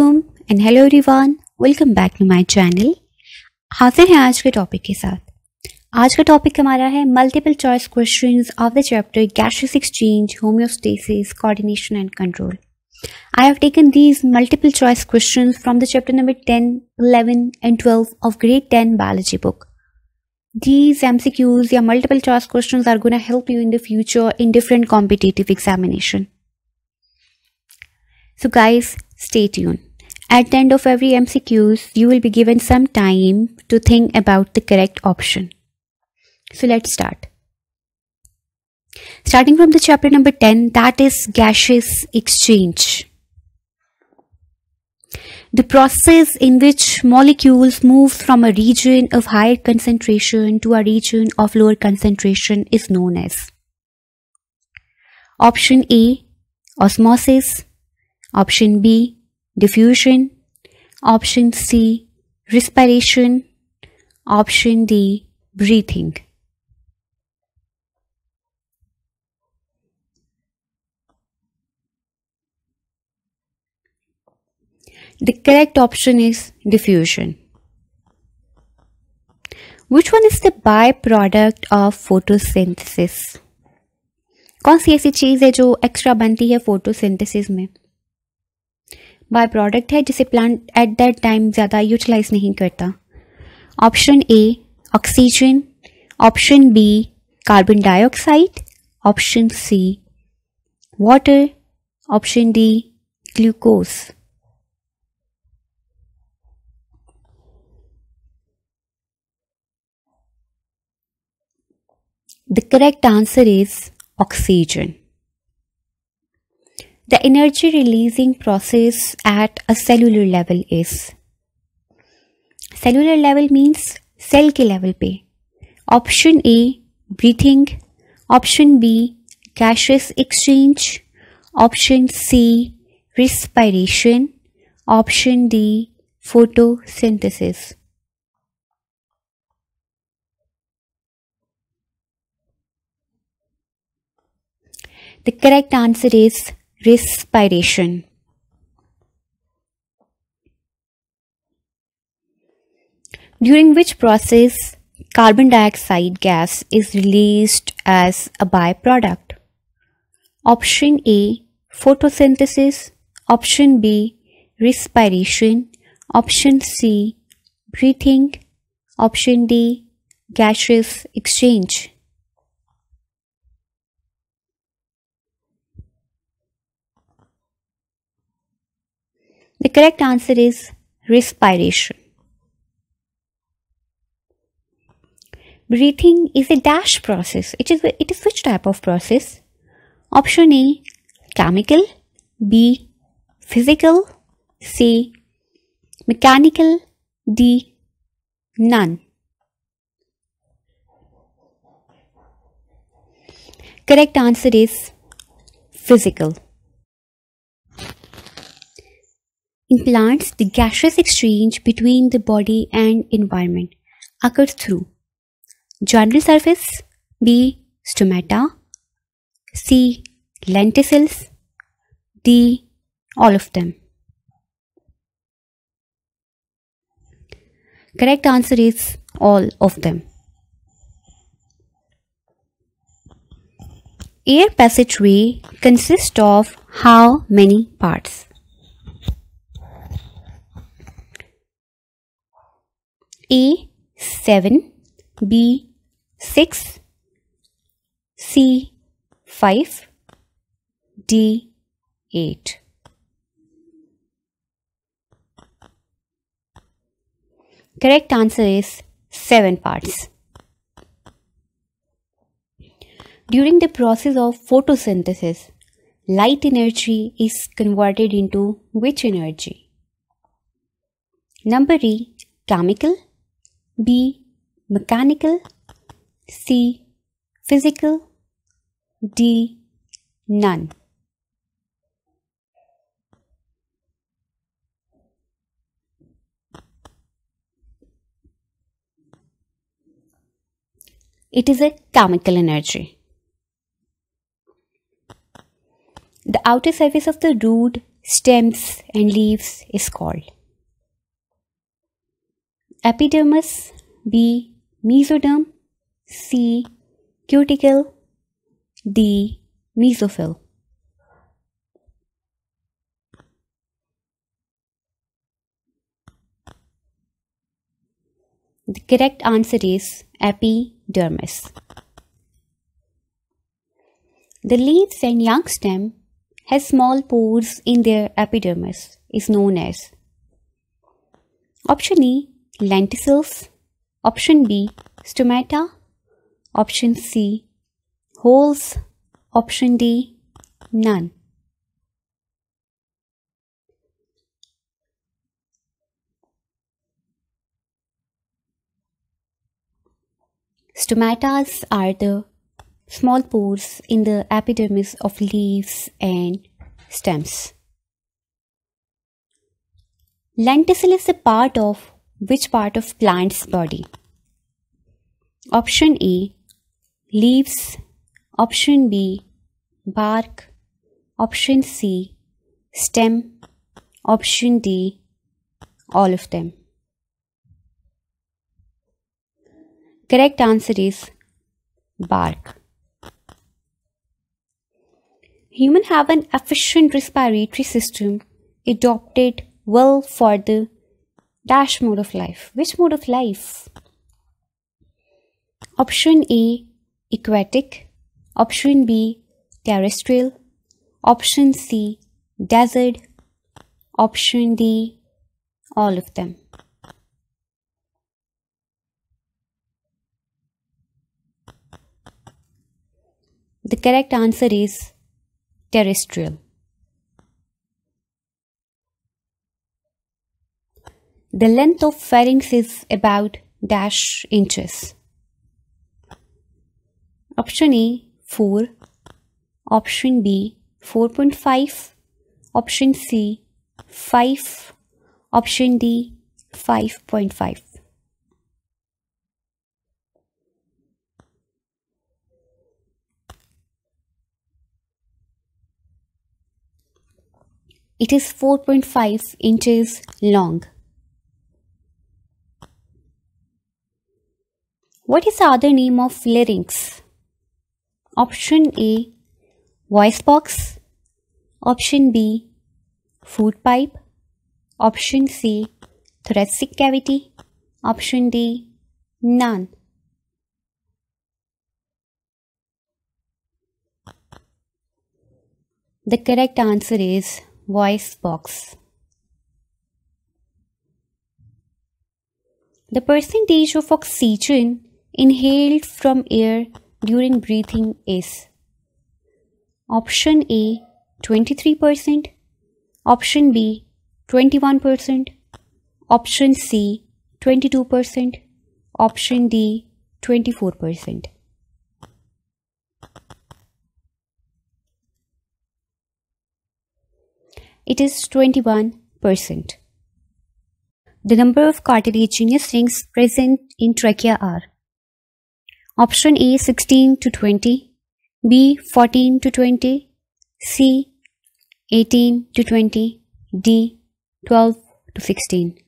वालेकुम and hello everyone, welcome back to my channel. हाजिर हैं आज के टॉपिक के साथ। आज का टॉपिक हमारा है multiple choice questions of the chapter gases exchange, homeostasis, coordination and control. I have taken these multiple choice questions from the chapter number 10, 11 and 12 of grade 10 biology book. These MCQs या multiple choice questions are going to help you in the future in different competitive examination. So guys, stay tuned. At the end of every MCQs, you will be given some time to think about the correct option. So let's start. Starting from the chapter number 10, that is gaseous exchange. The process in which molecules move from a region of higher concentration to a region of lower concentration is known as option A, osmosis, option B, diffusion, option C, respiration, option D, breathing. The correct option is diffusion. Which one is the byproduct of photosynthesis? कौन सी ऐसी चीज है जो extra बनती है photosynthesis में? By product है जिसे प्लांट एट दैट टाइम ज़्यादा यूटिलाइज नहीं करता। Option A oxygen, option B carbon dioxide, option C water, option D glucose. The correct answer is oxygen. The energy releasing process at a cellular level is, cellular level means cell के level पे। Option A breathing, option B gaseous exchange, option C respiration, option D photosynthesis. The correct answer is respiration. During which process carbon dioxide gas is released as a byproduct? Option A photosynthesis, option B respiration, option C breathing, option D gaseous exchange. The correct answer is respiration. Breathing is a dash process. It is which type of process? Option A chemical, B physical, C mechanical, D none. Correct answer is physical. In plants, the gaseous exchange between the body and environment occurs through general surface, B stomata, C lenticels, D all of them. Correct answer is all of them. Air passageway consists of how many parts? A 7, B 6, C 5, D 8. Correct answer is 7 parts. During the process of photosynthesis, light energy is converted into which energy? Number A chemical, B mechanical, C physical, D none. It is a chemical energy. The outer surface of the root stems and leaves is called? Epidermis, B. Mesoderm, C. Cuticle, D. Mesophyll. The correct answer is epidermis. The leaves and young stem has small pores in their epidermis is known as option E. lenticels, option B. stomata, option C. holes, option D. none. Stomatas are the small pores in the epidermis of leaves and stems. Lenticel is a part of which part of plant's body? Option A. leaves, option B. bark, option C. stem, option D. all of them. Correct answer is bark. Humans have an efficient respiratory system adapted well for the dash mode of life. Which mode of life? Option A. aquatic, option B. terrestrial, option C. desert, option D. all of them. The correct answer is terrestrial. The length of pharynx is about dash inches. Option A 4, option B 4.5, option C 5, option D 5.5. It is 4.5 inches long. What is the other name of larynx? Option A. voice box, option B. food pipe, option C. thoracic cavity, option D. none. The correct answer is voice box. The percentage of oxygen inhaled from air during breathing is option A 23%, option B 21%, option C 22%, option D 24%. It is 21%. The number of cartilaginous rings present in trachea are option A 16 to 20, B 14 to 20, C 18 to 20, D 12 to 16.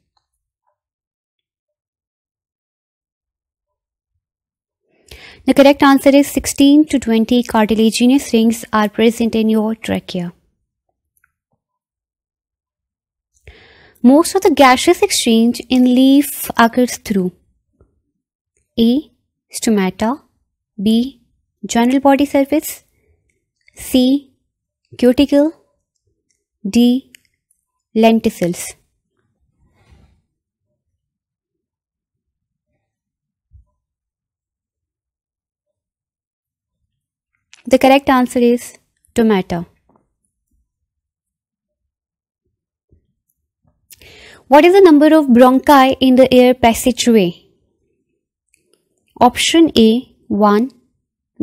The correct answer is 16 to 20 cartilaginous rings are present in your trachea. Most of the gaseous exchange in leaf occurs through A. stomata, B. general body surface, C. cuticle, D. lenticels. The correct answer is stomata. What is the number of bronchi in the air passageway? Option A 1,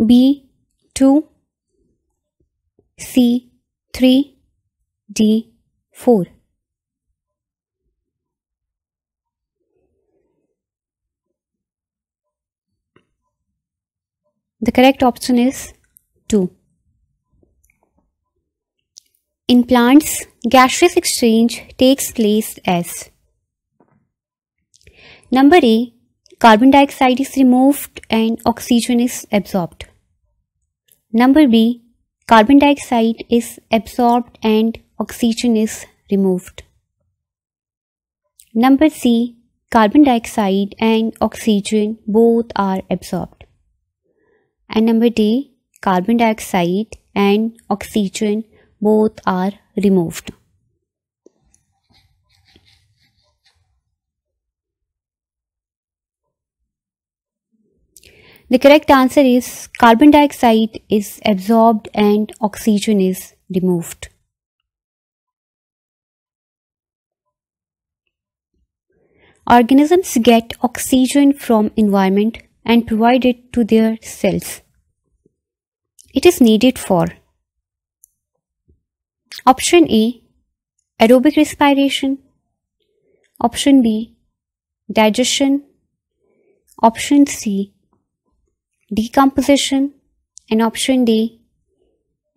B 2, C 3, D 4. The correct option is 2. In plants, gaseous exchange takes place as: Number A, carbon dioxide is removed and oxygen is absorbed. Number B, carbon dioxide is absorbed and oxygen is removed. Number C, carbon dioxide and oxygen both are absorbed. And number D, carbon dioxide and oxygen both are removed. The correct answer is carbon dioxide is absorbed and oxygen is removed. Organisms get oxygen from environment and provide it to their cells. It is needed for: Option A, aerobic respiration. Option B, digestion. Option C, decomposition. And option D,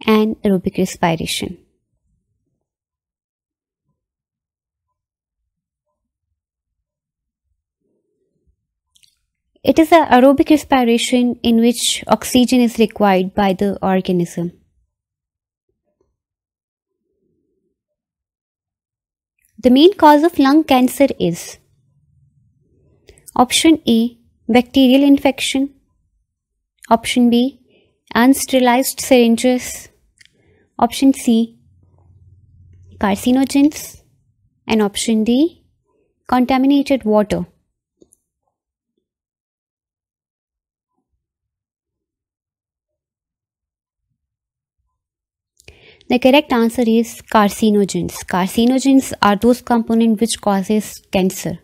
anaerobic respiration. It is an aerobic respiration in which oxygen is required by the organism. The main cause of lung cancer is: Option A, bacterial infection. Option B, unsterilized syringes. Option C, carcinogens. And option D, contaminated water. The correct answer is carcinogens. Carcinogens are those components which causes cancer.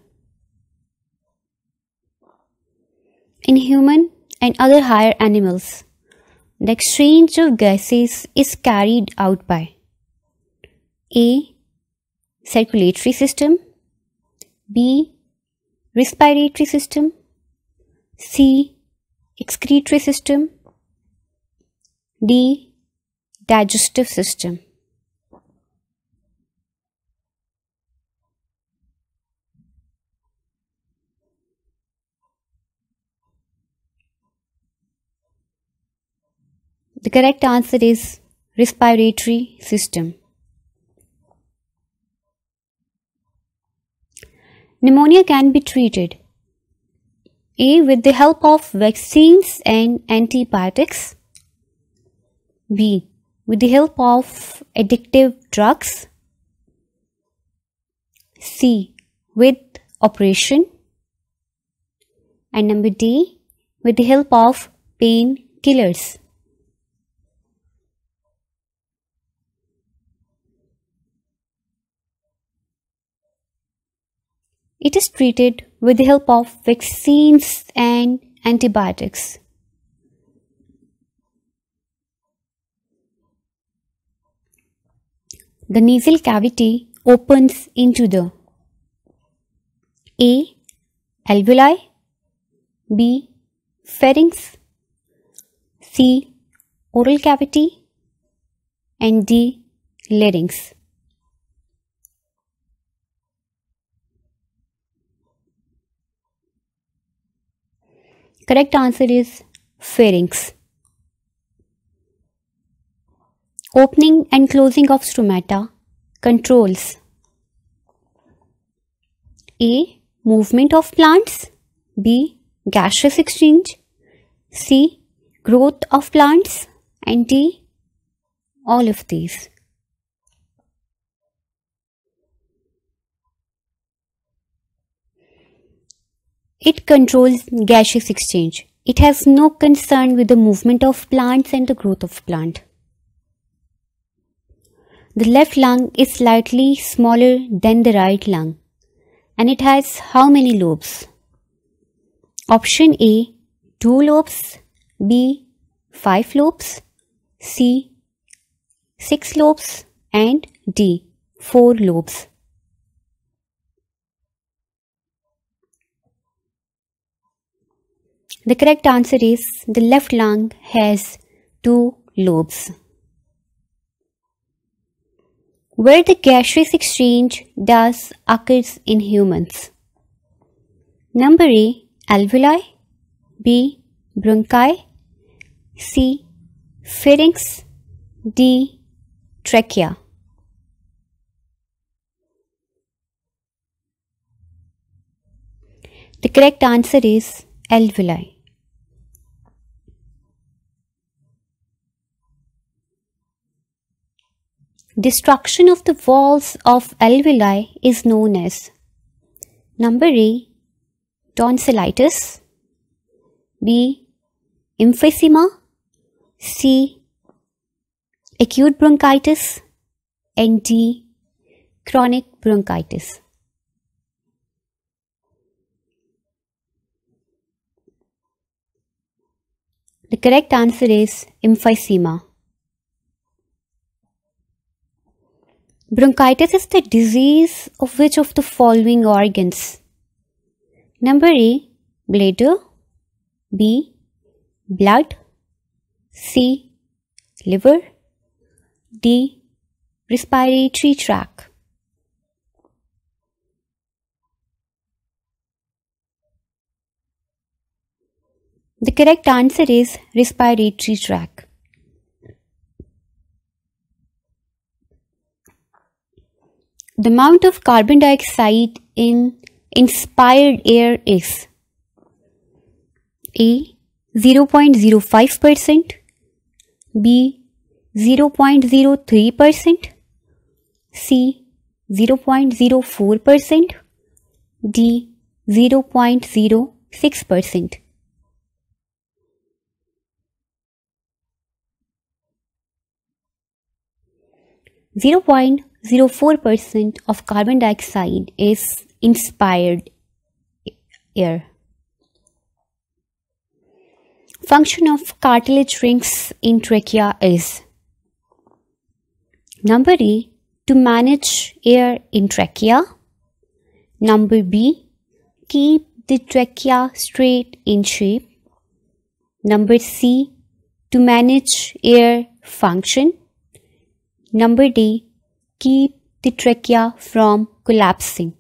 In human and other higher animals, the exchange of gases is carried out by: A, circulatory system. B, respiratory system. C, excretory system. D, digestive system. The correct answer is respiratory system. Pneumonia can be treated: A, with the help of vaccines and antibiotics. B, with the help of addictive drugs. C, with operation. And number D, with the help of painkillers. It is treated with the help of vaccines and antibiotics. The nasal cavity opens into the: A, alveoli. B, pharynx. C, oral cavity. And D, larynx. Correct answer is pharynx. Opening and closing of stomata controls: A, movement of plants. B, gaseous exchange. C, growth of plants. And D, all of these. It controls gaseous exchange. It has no concern with the movement of plants and the growth of plant. The left lung is slightly smaller than the right lung, and it has how many lobes? Option A, 2 lobes. B, 5 lobes. C, 6 lobes. And D, 4 lobes. The correct answer is the left lung has 2 lobes. where the gaseous exchange thus occurs in humans. Number A, alveoli, B, bronchi, C, pharynx, D, trachea. The correct answer is alveoli. Destruction of the walls of alveoli is known as number A, tonsillitis, B, emphysema, C, acute bronchitis, and D, chronic bronchitis. The correct answer is emphysema. Bronchitis is the disease of which of the following organs? Number A, bladder, B, blood, C, liver, D, respiratory tract. The correct answer is respiratory tract. The amount of carbon dioxide in inspired air is A, 0.05%, B, 0.03%, C, 0.04%, D, 0.06%. Zero 0.04% of carbon dioxide is inspired air. Function of cartilage rings in trachea is number A, to manage air in trachea. Number B, keep the trachea straight in shape. Number C, to manage air function. Number D, keep the trachea from collapsing.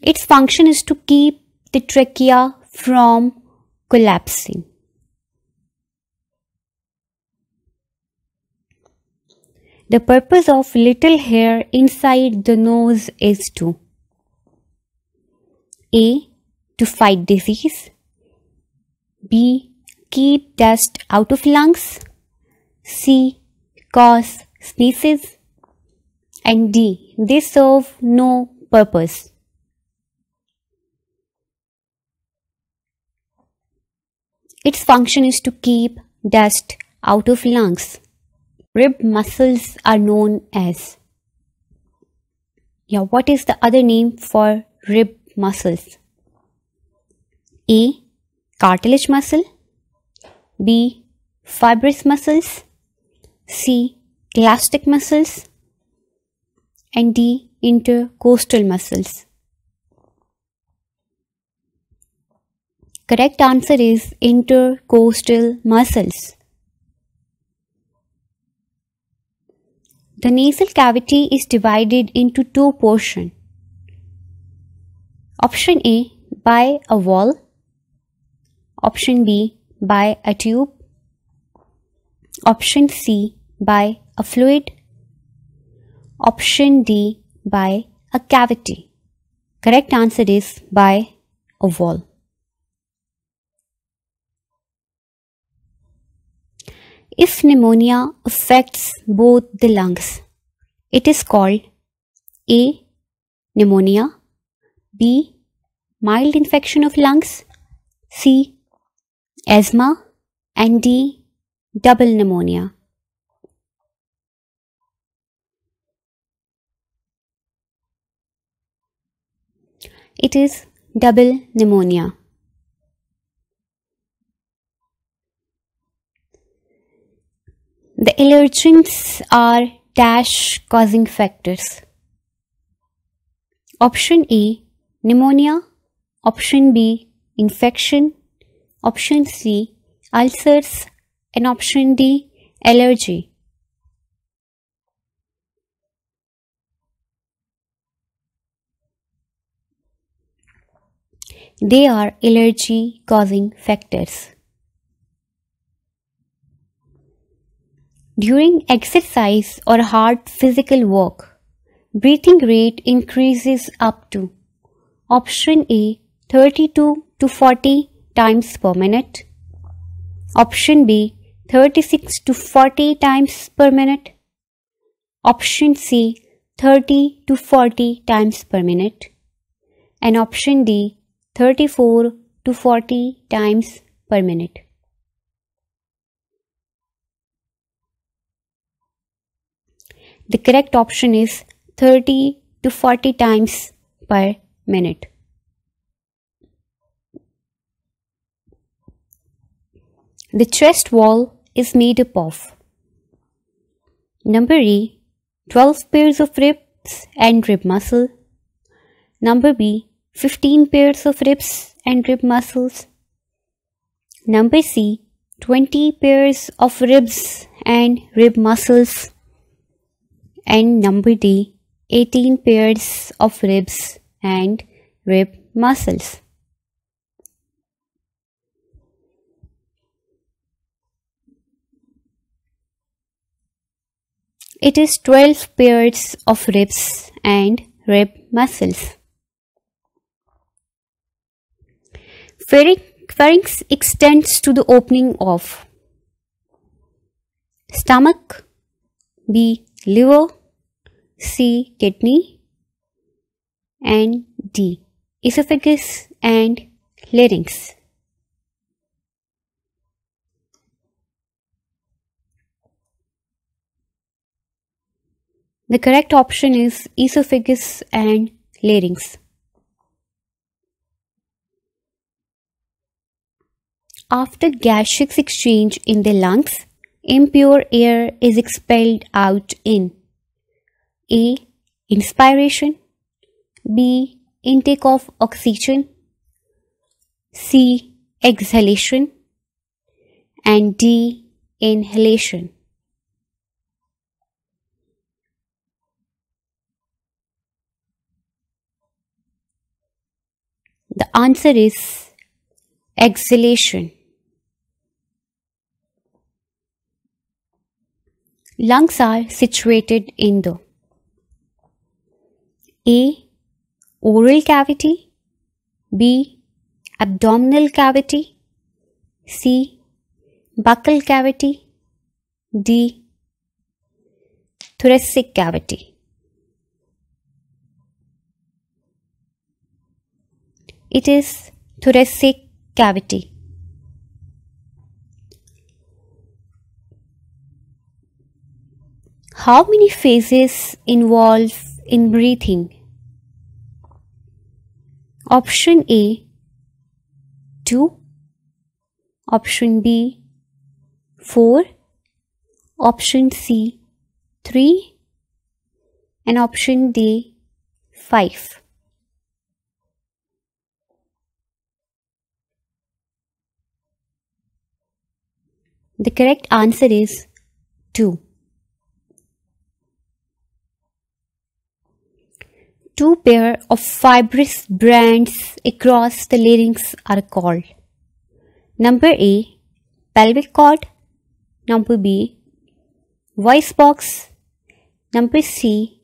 Its function is to keep the trachea from collapsing. The purpose of little hair inside the nose is to A, to fight disease, B, keep dust out of lungs, C, cause sneezes, and D, they serve no purpose. Its function is to keep dust out of lungs. Rib muscles are known as. What is the other name for rib muscles? A, cartilage muscle, B, fibrous muscles, C, elastic muscles, and D, intercostal muscles. Correct answer is intercostal muscles. The nasal cavity is divided into two portions. Option A, by a wall. Option B, by a tube. Option C, by a fluid. Option D, by a cavity. Correct answer is by a wall. If pneumonia affects both the lungs, it is called A, pneumonia, B, mild infection of lungs, C, asthma, and D, double pneumonia. It is double pneumonia. The allergens are dash causing factors. Option A, pneumonia. Option B, infection. Option C, ulcers. and option D, allergy. They are allergy causing factors. During exercise or hard physical work, breathing rate increases up to option A, 32 to 40 times per minute, option B, 36 to 40 times per minute, option C, 30 to 40 times per minute, and option D, 34 to 40 times per minute. The correct option is 30 to 40 times per minute. The chest wall is made up of number A, 12 pairs of ribs and rib muscle, number B, 15 pairs of ribs and rib muscles, number C, 20 pairs of ribs and rib muscles, and number D, 18 pairs of ribs and rib muscles. It is 12 pairs of ribs and rib muscles. Pharynx extends to the opening of stomach, B, liver, C, kidney, and D, esophagus and larynx. The correct option is esophagus and larynx. After gaseous exchange in the lungs, impure air is expelled out in A, inspiration, B, intake of oxygen, C, exhalation, and D, inhalation. The answer is exhalation. Lungs are situated in the A, oral cavity, B, abdominal cavity, C, buccal cavity, D, thoracic cavity. It is thoracic cavity. How many phases involve in breathing? Option A, 2, option B, 4, option C, 3, and option D, 5. The correct answer is 2. 2 pairs of fibrous bands across the larynx are called number A, pelvic cord, number B, voice box, number C,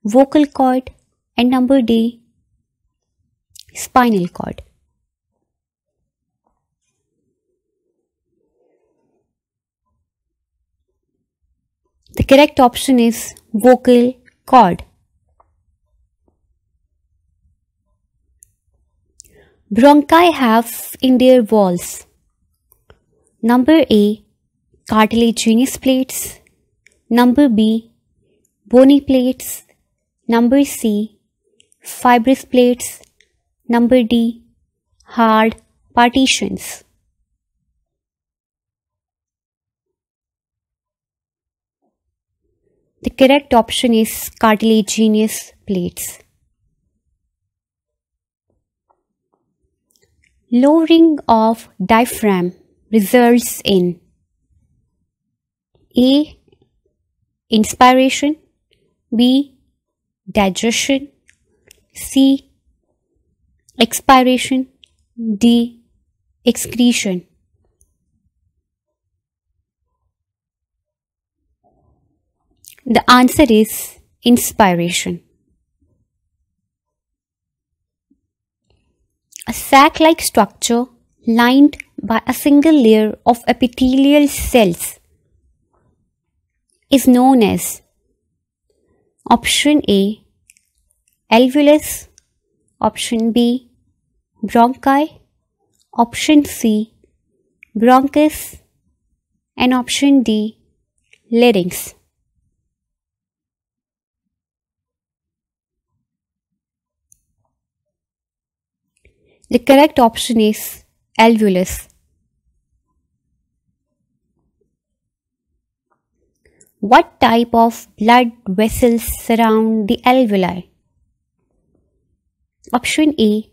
vocal cord, and number D, spinal cord. The correct option is vocal cord. Bronchi have in their walls number A, cartilaginous plates, number B, bony plates, number C, fibrous plates, number D, hard partitions. The correct option is cartilaginous plates. Lowering of diaphragm results in A. Inspiration. B. Digestion. C. Expiration. D. Excretion. The answer is inspiration. A sac-like structure lined by a single layer of epithelial cells is known as option A. Alveolus, option B. Bronchi, option C. Bronchus, and option D. Larynx. The correct option is alveolus. What type of blood vessels surround the alveoli? Option A.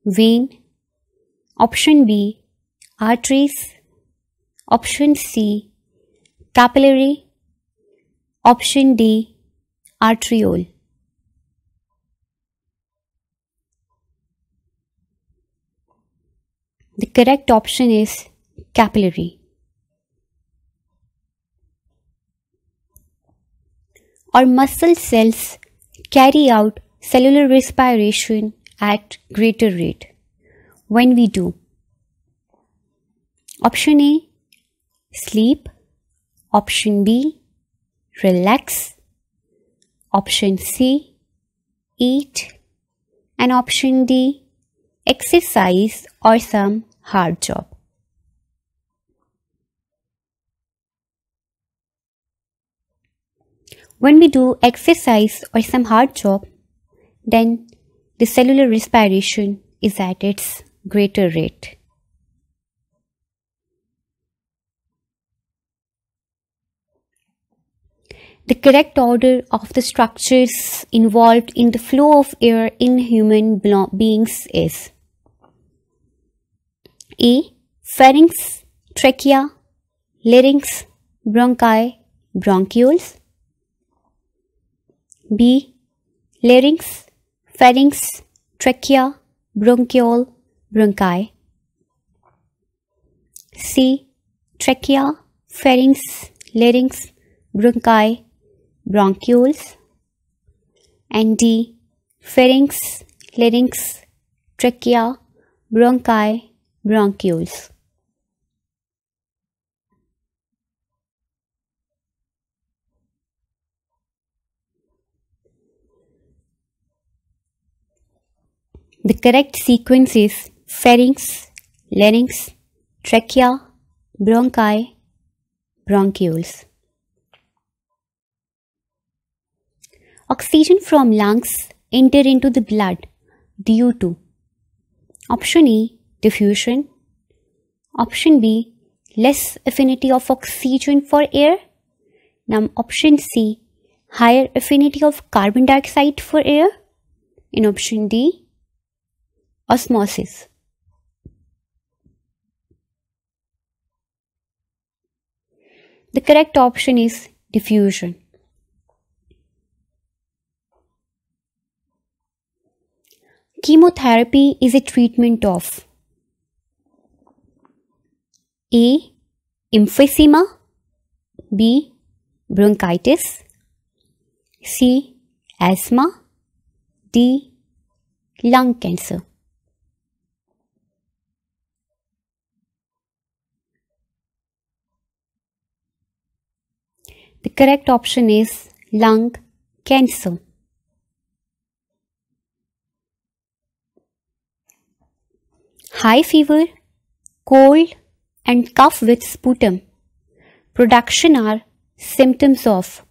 Vein. Option B. Arteries. Option C. Capillary. Option D. Arteriole. The correct option is capillary. Our muscle cells carry out cellular respiration at greater rate when we do option A. Sleep. Option B. Relax. Option C. Eat. And option D. Exercise or some hard job. When we do exercise or some hard job, then the cellular respiration is at its greater rate. The correct order of the structures involved in the flow of air in human beings is A. Pharynx, trachea, larynx, bronchi, bronchioles. B. Larynx, pharynx, trachea, bronchiole, bronchi. C. Trachea, pharynx, larynx, bronchi, bronchioles. And D. Pharynx, larynx, trachea, bronchi, bronchioles. The correct sequence is pharynx, larynx, trachea, bronchi, bronchioles. Oxygen from lungs enter into the blood due to option A. Diffusion. Option B. Less affinity of oxygen for air. Now option C. Higher affinity of carbon dioxide for air. In option D. Osmosis. The correct option is diffusion. Chemotherapy is a treatment of A. Emphysema. B. Bronchitis. C. Asthma. D. Lung cancer. The correct option is lung cancer. High fever, cold and cough with sputum production are symptoms of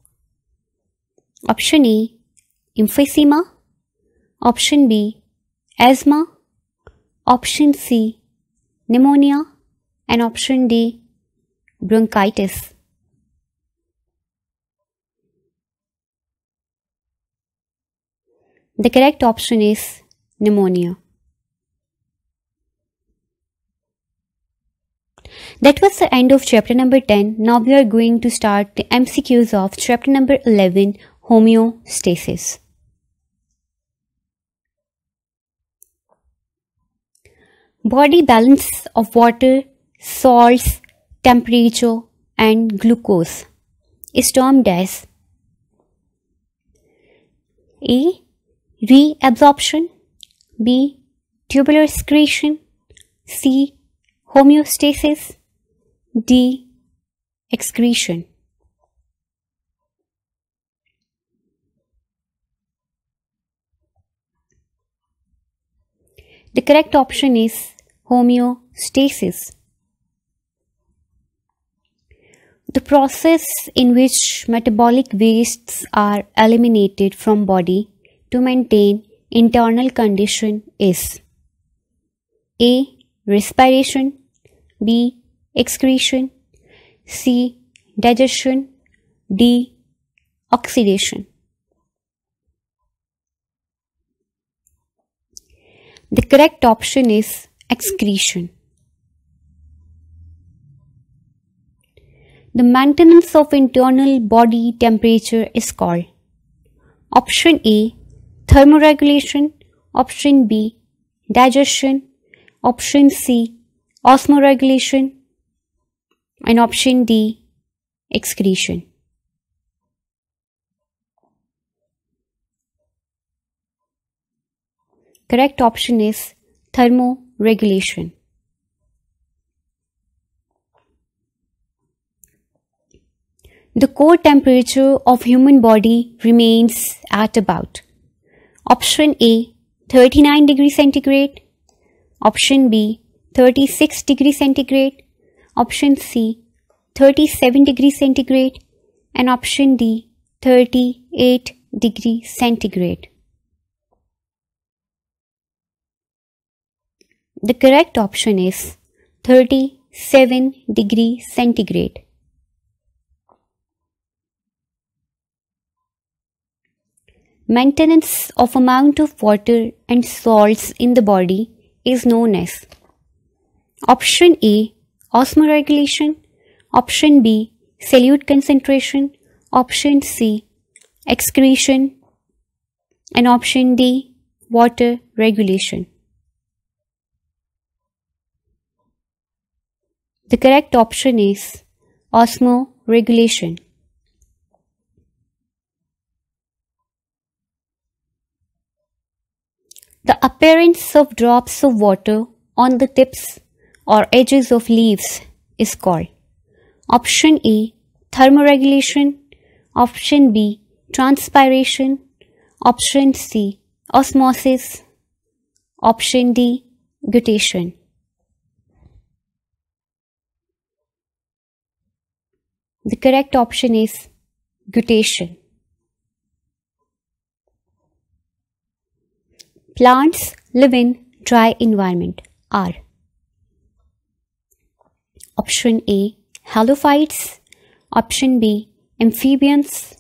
option A. Emphysema. Option B. Asthma. Option C. Pneumonia. And option D. Bronchitis. The correct option is pneumonia. That was the end of chapter number 10. Now we are going to start the MCQs of chapter number 11, homeostasis. Body balance of water, salts, temperature and glucose is termed as A. Reabsorption, B. Tubular excretion, C. Homeostasis, D. Excretion. The correct option is homeostasis. The process in which metabolic wastes are eliminated from body to maintain internal condition is A. Respiration, B. Excretion, C. Digestion, D. Oxidation. The correct option is excretion. The maintenance of internal body temperature is called option A. Thermoregulation, option B. Digestion, option C. Osmoregulation, and option D. Excretion. Correct option is thermoregulation. The core temperature of human body remains at about option A. 39 degrees centigrade, option B. 36 degrees centigrade, option C. 37 degrees centigrade, and option D. 38 degrees centigrade. The correct option is 37 degrees centigrade. Maintenance of amount of water and salts in the body is known as option A. Osmoregulation, option B. Solute concentration, option C. Excretion, and option D. Water regulation. The correct option is osmoregulation. The appearance of drops of water on the tips or edges of leaves is called option A. Thermoregulation, option B. Transpiration, option C. Osmosis, option D. guttation. The correct option is guttation. Plants live in dry environment are option A. Halophytes, option B. Amphibians,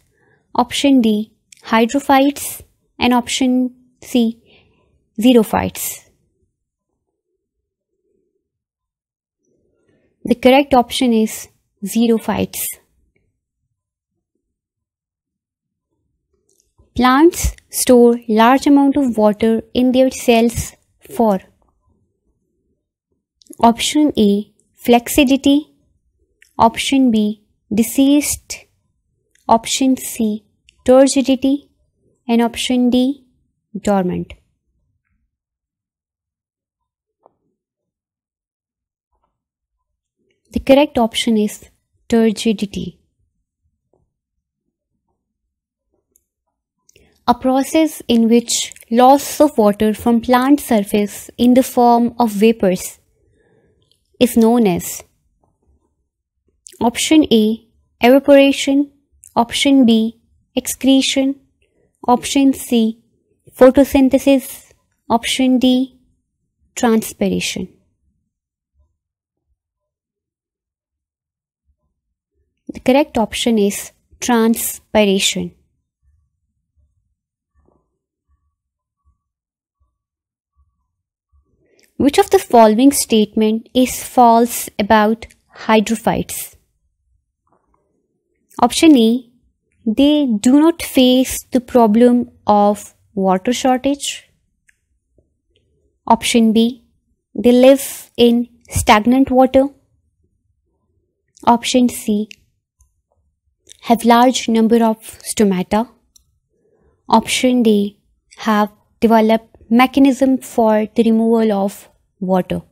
option D. Hydrophytes, and option C. Xerophytes. The correct option is xerophytes. Plants store large amount of water in their cells for option A. Flaccidity, option B. Deceased, option C. Turgidity, and option D. Dormant. The correct option is turgidity. A process in which loss of water from plant surface in the form of vapors is known as option A. Evaporation, option B. Excretion, option C. Photosynthesis, option D. Transpiration. The correct option is transpiration. Which of the following statement is false about hydrophytes. Option A, they do not face the problem of water shortage. Option B, they live in stagnant water. Option C, have large number of stomata. Option D, have developed mechanism for the removal of water.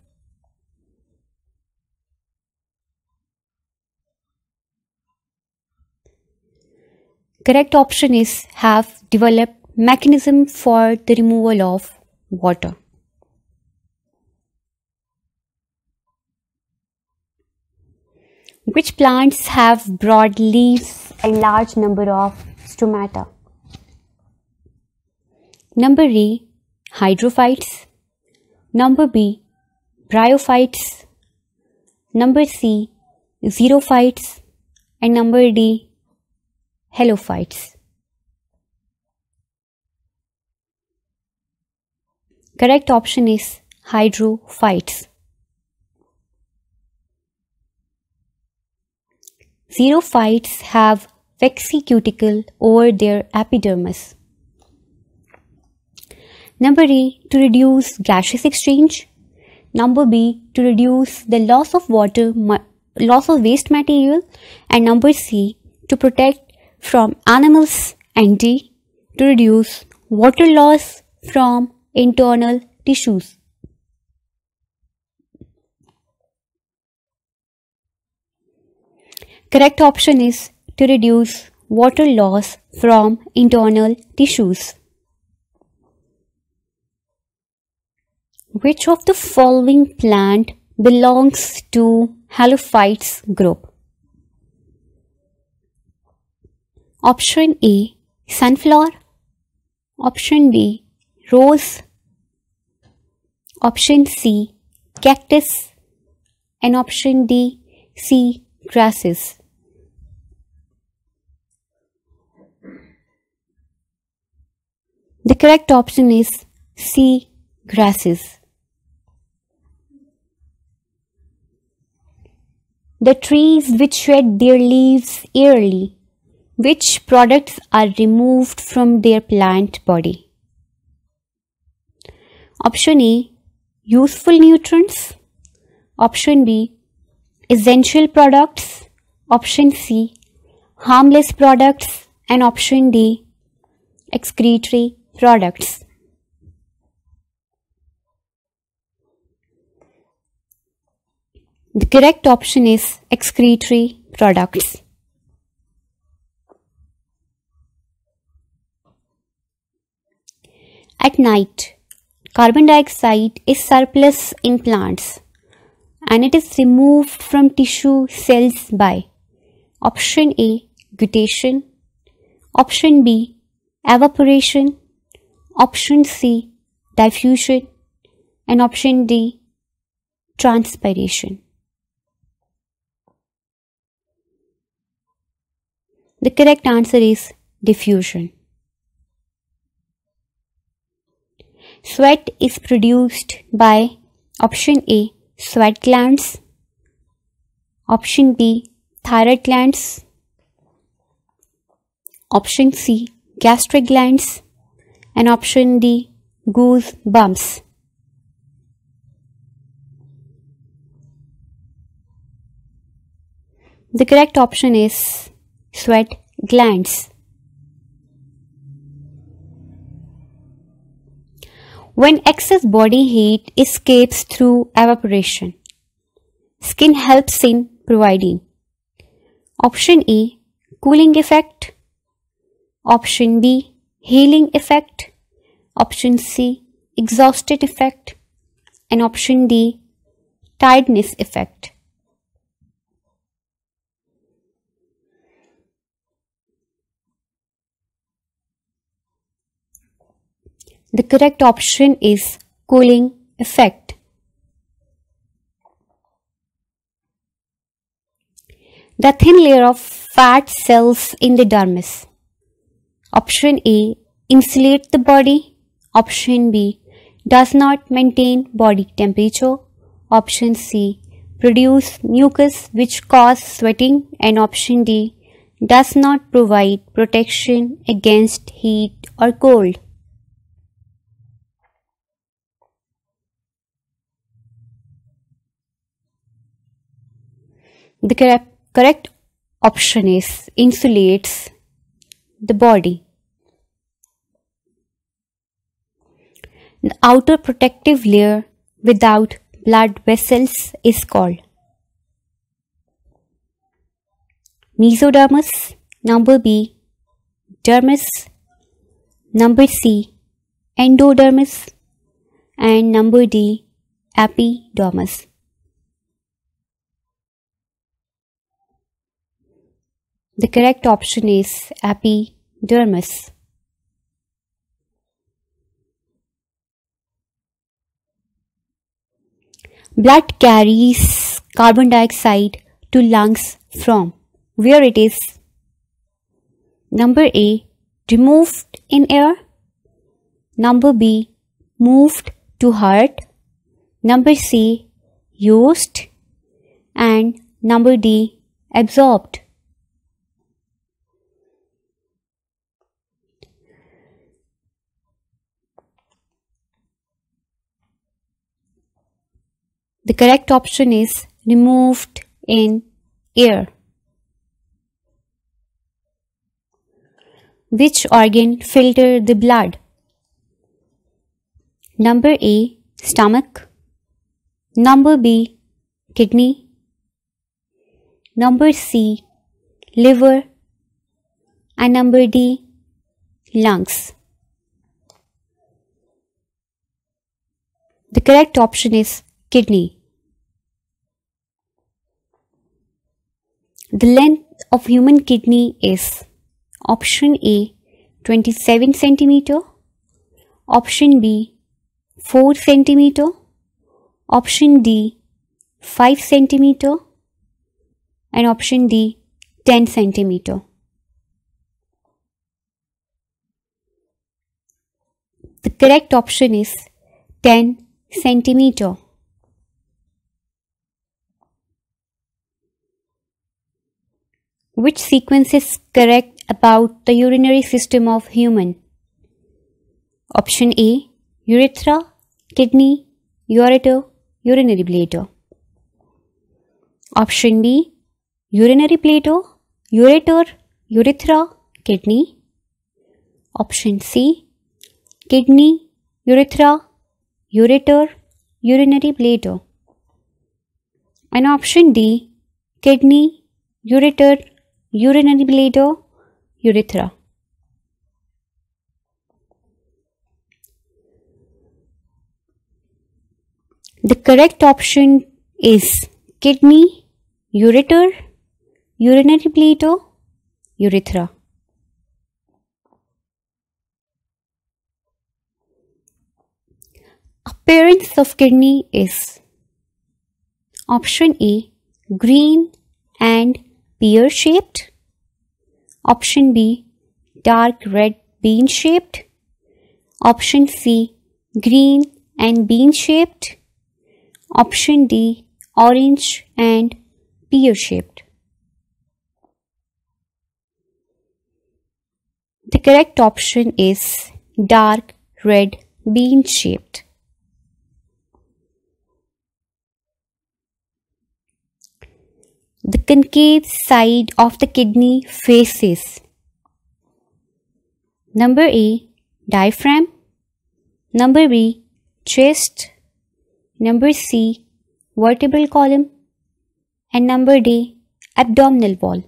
Correct option is have developed mechanism for the removal of water. Which plants have broad leaves and large number of stomata? Number A, hydrophytes. Number B, bryophytes. Number C, xerophytes. And number D, halophytes. Correct option is hydrophytes. Xerophytes have waxy cuticle over their epidermis. Number A, to reduce gaseous exchange. Number B, to reduce the loss of waste material. And number C, to protect from animals. And D, to reduce water loss from internal tissues. Correct option is to reduce water loss from internal tissues. Which of the following plant belongs to halophytes group? Option A, sunflower. Option B, rose. Option C, cactus. And option D, sea grasses. The correct option is sea grasses. The trees which shed their leaves yearly, which products are removed from their plant body? Option A, useful nutrients. Option B, essential products. Option C, harmless products. And option D, excretory products. The correct option is excretory products. At night, carbon dioxide is surplus in plants and it is removed from tissue cells by option A, guttation, option B, evaporation, option C, diffusion, and option D, transpiration. The correct answer is diffusion. Sweat is produced by option A, sweat glands, option B, thyroid glands, option C, gastric glands, and option D, goose bumps. The correct option is sweat glands. When excess body heat escapes through evaporation, skin helps in providing option A, cooling effect, option B, healing effect, option C, exhausted effect, and option D, tiredness effect. The correct option is cooling effect. The thin layer of fat cells in the dermis. Option A, insulate the body. Option B, does not maintain body temperature. Option C, produce mucus which cause sweating, and option D, does not provide protection against heat or cold. The correct option is insulates the body. The outer protective layer without blood vessels is called mesodermis, number B, dermis, number C, endodermis, and number D, epidermis. The correct option is epidermis. Blood carries carbon dioxide to lungs from where it is? Number A, removed in air. Number B, moved to heart. Number C, used. And number D, absorbed. The correct option is removed in air. Which organ filter the blood? Number A, stomach. Number B, kidney. Number C, liver. And number D, lungs. The correct option is kidney. The length of human kidney is option A, 27 cm, option B, 4 cm, option D, 5 cm, and option D, 10 cm. The correct option is 10 cm. Which sequence is correct about the urinary system of human? Option A, urethra, kidney, ureter, urinary bladder. Option B, urinary bladder, ureter, urethra, kidney. Option C, kidney, urethra, ureter, urinary bladder. And option D, kidney, ureter, urinary bladder, urethra. The correct option is kidney, ureter, urinary bladder, urethra. Appearance of kidney is option A, green and pear-shaped. Option B, dark red bean-shaped. Option C, green and bean-shaped. Option D, orange and pear-shaped. The correct option is dark red bean-shaped. The concave side of the kidney faces number A, diaphragm. Number B, chest. Number C, vertebral column. And number D, abdominal wall.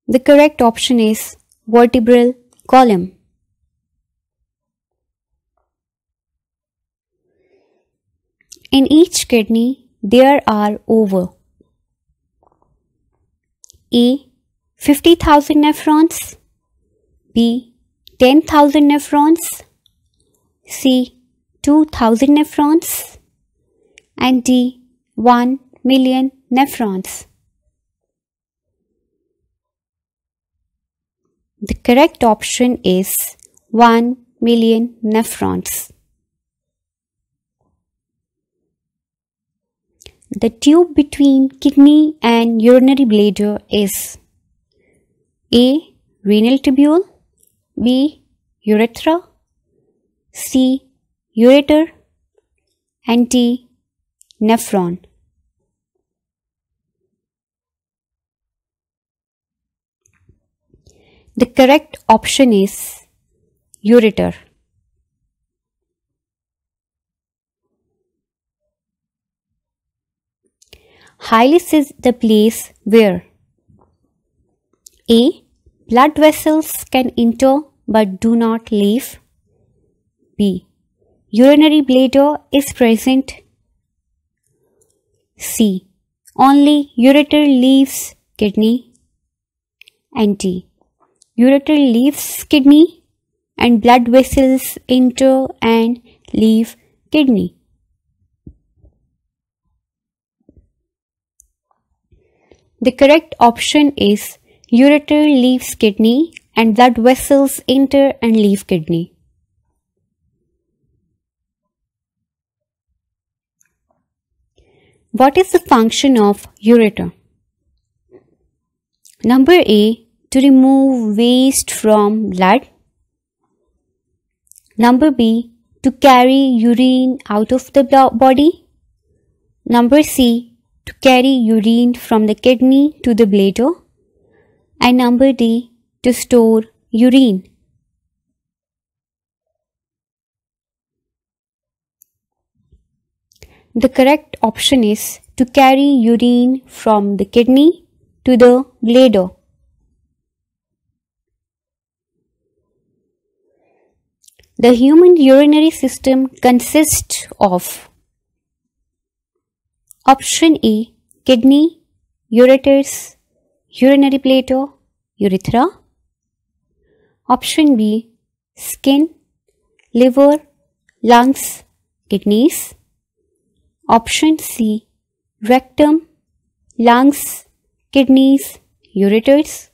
The correct option is vertebral column. In each kidney, there are over A, 50,000 nephrons, B, 10,000 nephrons, C, 2,000 nephrons, and D, 1 million nephrons. The correct option is 1 million nephrons. The tube between kidney and urinary bladder is A. Renal tubule, B. Urethra, C. Ureter, and D. Nephron. The correct option is ureter. Hilus is the place where A. Blood vessels can enter but do not leave. B. Urinary bladder is present. C. Only ureter leaves kidney. And D. Ureter leaves kidney and blood vessels enter and leave kidney. The correct option is ureter leaves kidney and blood vessels enter and leave kidney. What is the function of ureter? Number A. To remove waste from blood. Number B. To carry urine out of the body. Number C. To carry urine from the kidney to the bladder. And number D. To store urine. The correct option is to carry urine from the kidney to the bladder. The human urinary system consists of option A. Kidney, ureters, urinary bladder, urethra. Option B. Skin, liver, lungs, kidneys. Option C. Rectum, lungs, kidneys, ureters.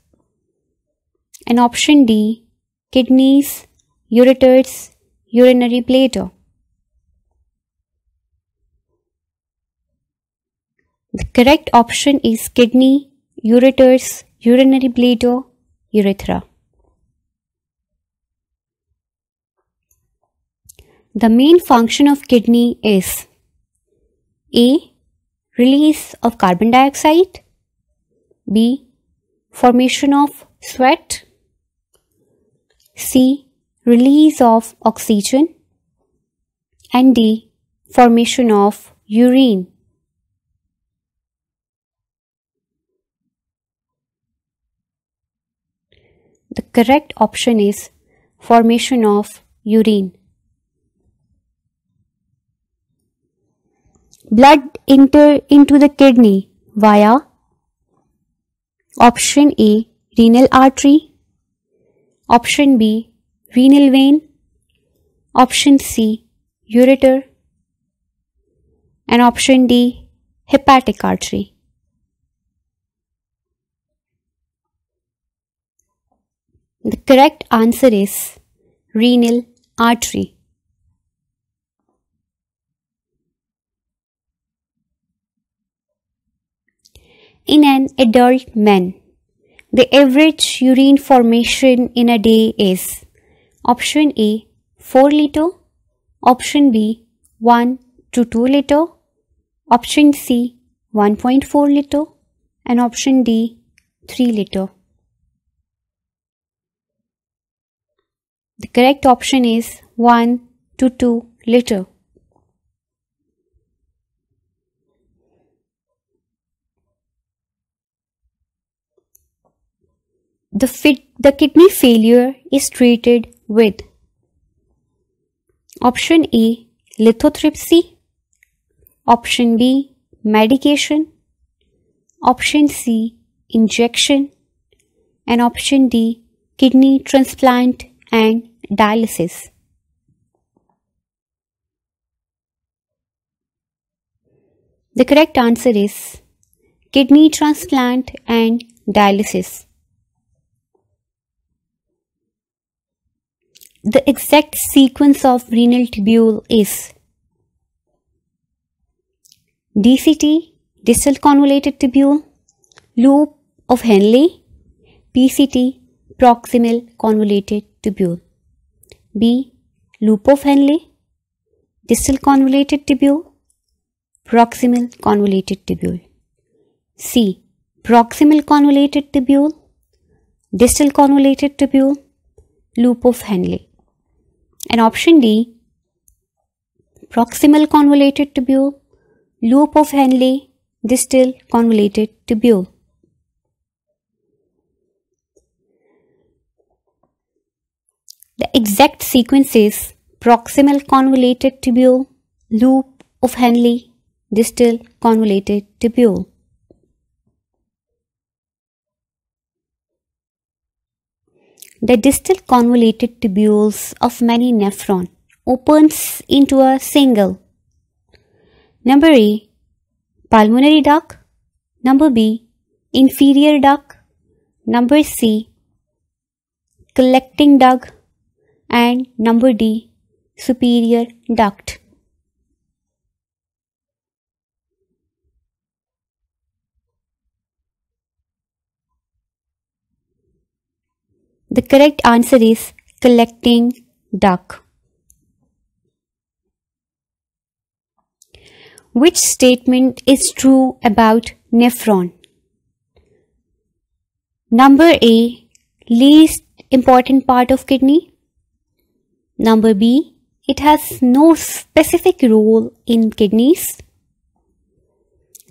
And option D. Kidneys, ureters, urinary bladder. The correct option is kidney, ureters, urinary bladder, urethra. The main function of kidney is A. Release of carbon dioxide, B. Formation of sweat, C. Release of oxygen, and D. Formation of urine. The correct option is formation of urine. Blood enter into the kidney via option A. Renal artery, option B. Renal vein, option C. Ureter, and option D. Hepatic artery. The correct answer is renal artery. In an adult man, the average urine formation in a day is option A. 4 liter, option B. 1 to 2 liter, option C. 1.4 liter, and option D. 3 liter. The correct option is 1 to 2 liter. The kidney failure is treated with option A. Lithotripsy, option B. Medication, option C. Injection, and option D. Kidney transplant and dialysis. The correct answer is kidney transplant and dialysis. The exact sequence of renal tubule is DCT, distal convoluted tubule, loop of Henle, PCT, proximal convoluted tubule. B. Loop of Henle, distal convoluted tubule, proximal convoluted tubule. C. Proximal convoluted tubule, distal convoluted tubule, loop of Henle. And option D. Proximal convoluted tubule, loop of Henle, distal convoluted tubule. The exact sequence is proximal convoluted tubule, loop of Henle, distal convoluted tubule. The distal convoluted tubules of many nephron opens into a single. Number A. Pulmonary duct. Number B. Inferior duct. Number C. Collecting duct. And number D. Superior duct. The correct answer is collecting duct. Which statement is true about nephron? Number A. Least important part of kidney. Number B. It has no specific role in kidneys.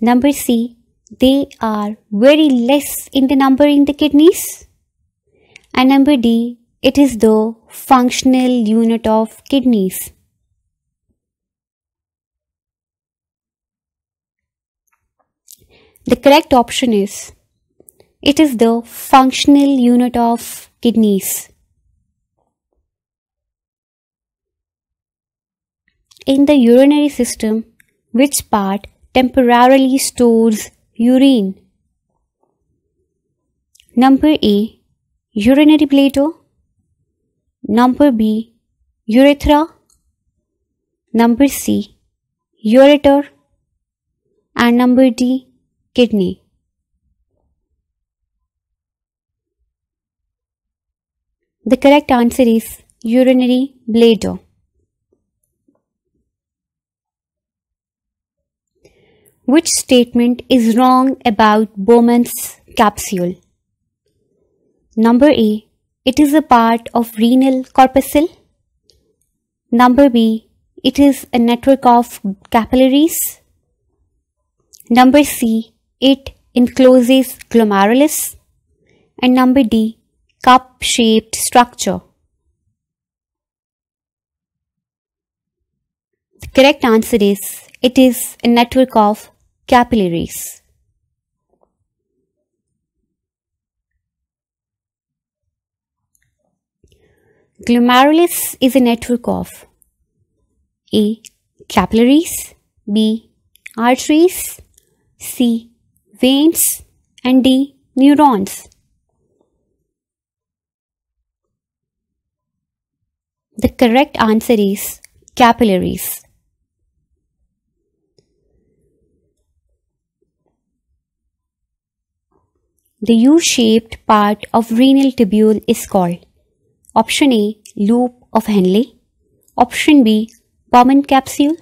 Number C. They are very less in the number in the kidneys. And number D. It is the functional unit of kidneys. The correct option is, it is the functional unit of kidneys. In the urinary system, which part temporarily stores urine? Number A. Urinary bladder. Number B. Urethra. Number C. Ureter. And number D. Kidney. The correct answer is urinary bladder. Which statement is wrong about Bowman's capsule? Number A. It is a part of renal corpuscle. Number B. It is a network of capillaries. Number C. It encloses glomerulus. And number D. Cup-shaped structure. The correct answer is, it is a network of capillaries. Glomerulus is a network of A. Capillaries, B. Arteries, C. Veins, and D. Neurons. The correct answer is capillaries. The U-shaped part of renal tubule is called option A. Loop of Henle, option B. Bowman capsule,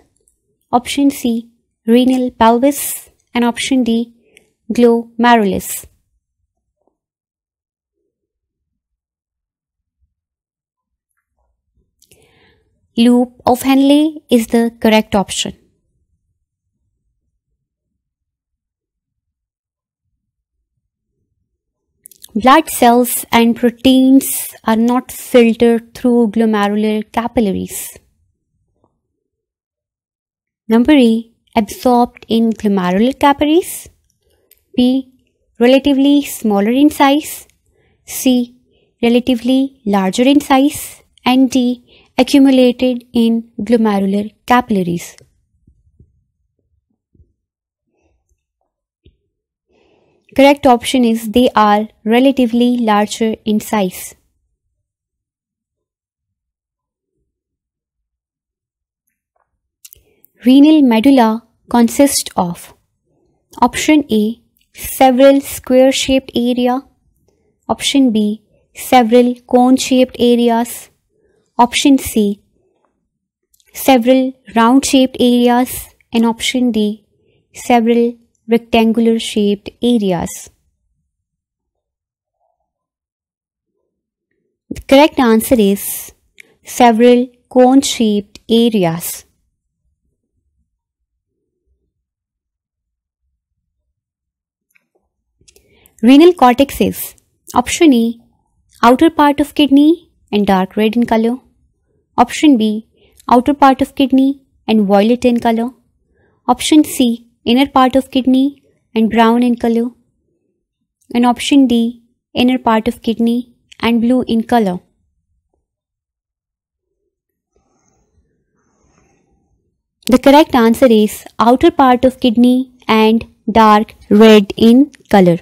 option C. Renal pelvis, and option D. Glomerulus. Loop of Henle is the correct option. Blood cells and proteins are not filtered through glomerular capillaries. Number A. Absorbed in glomerular capillaries. B. Relatively smaller in size. C. Relatively larger in size. And D. Accumulated in glomerular capillaries. Correct option is, they are relatively larger in size. Renal medulla consist of? Option A, several square-shaped area. Option B, several cone-shaped areas. Option C, several round-shaped areas. And option D, several rectangular-shaped areas. The correct answer is several cone-shaped areas. Renal cortex is option A, outer part of kidney and dark red in color. Option B, outer part of kidney and violet in color. Option C, inner part of kidney and brown in color. And option D, inner part of kidney and blue in color. The correct answer is outer part of kidney and dark red in color.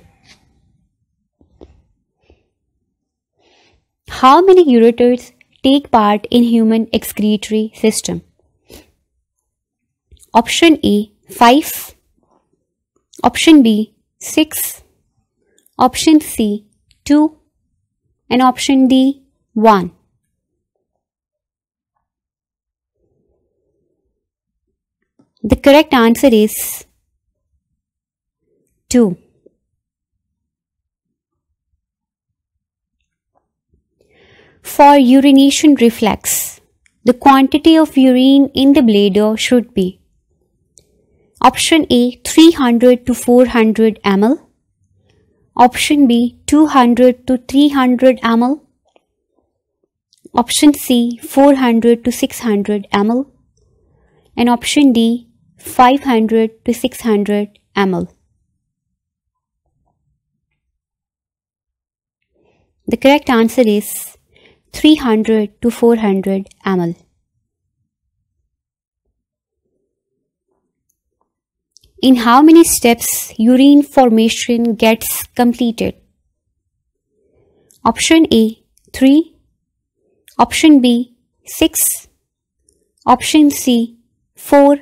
How many ureters take part in human excretory system? Option A, 5. Option B, 6. Option C, 2. And option D, 1. The correct answer is 2. For urination reflex, the quantity of urine in the bladder should be option A, 300 to 400 ml. Option B, 200 to 300 ml. Option C, 400 to 600 ml. And option D, 500 to 600 ml. The correct answer is 300 to 400 ml. In how many steps urine formation gets completed? Option A, 3. Option B, 6. Option C, 4.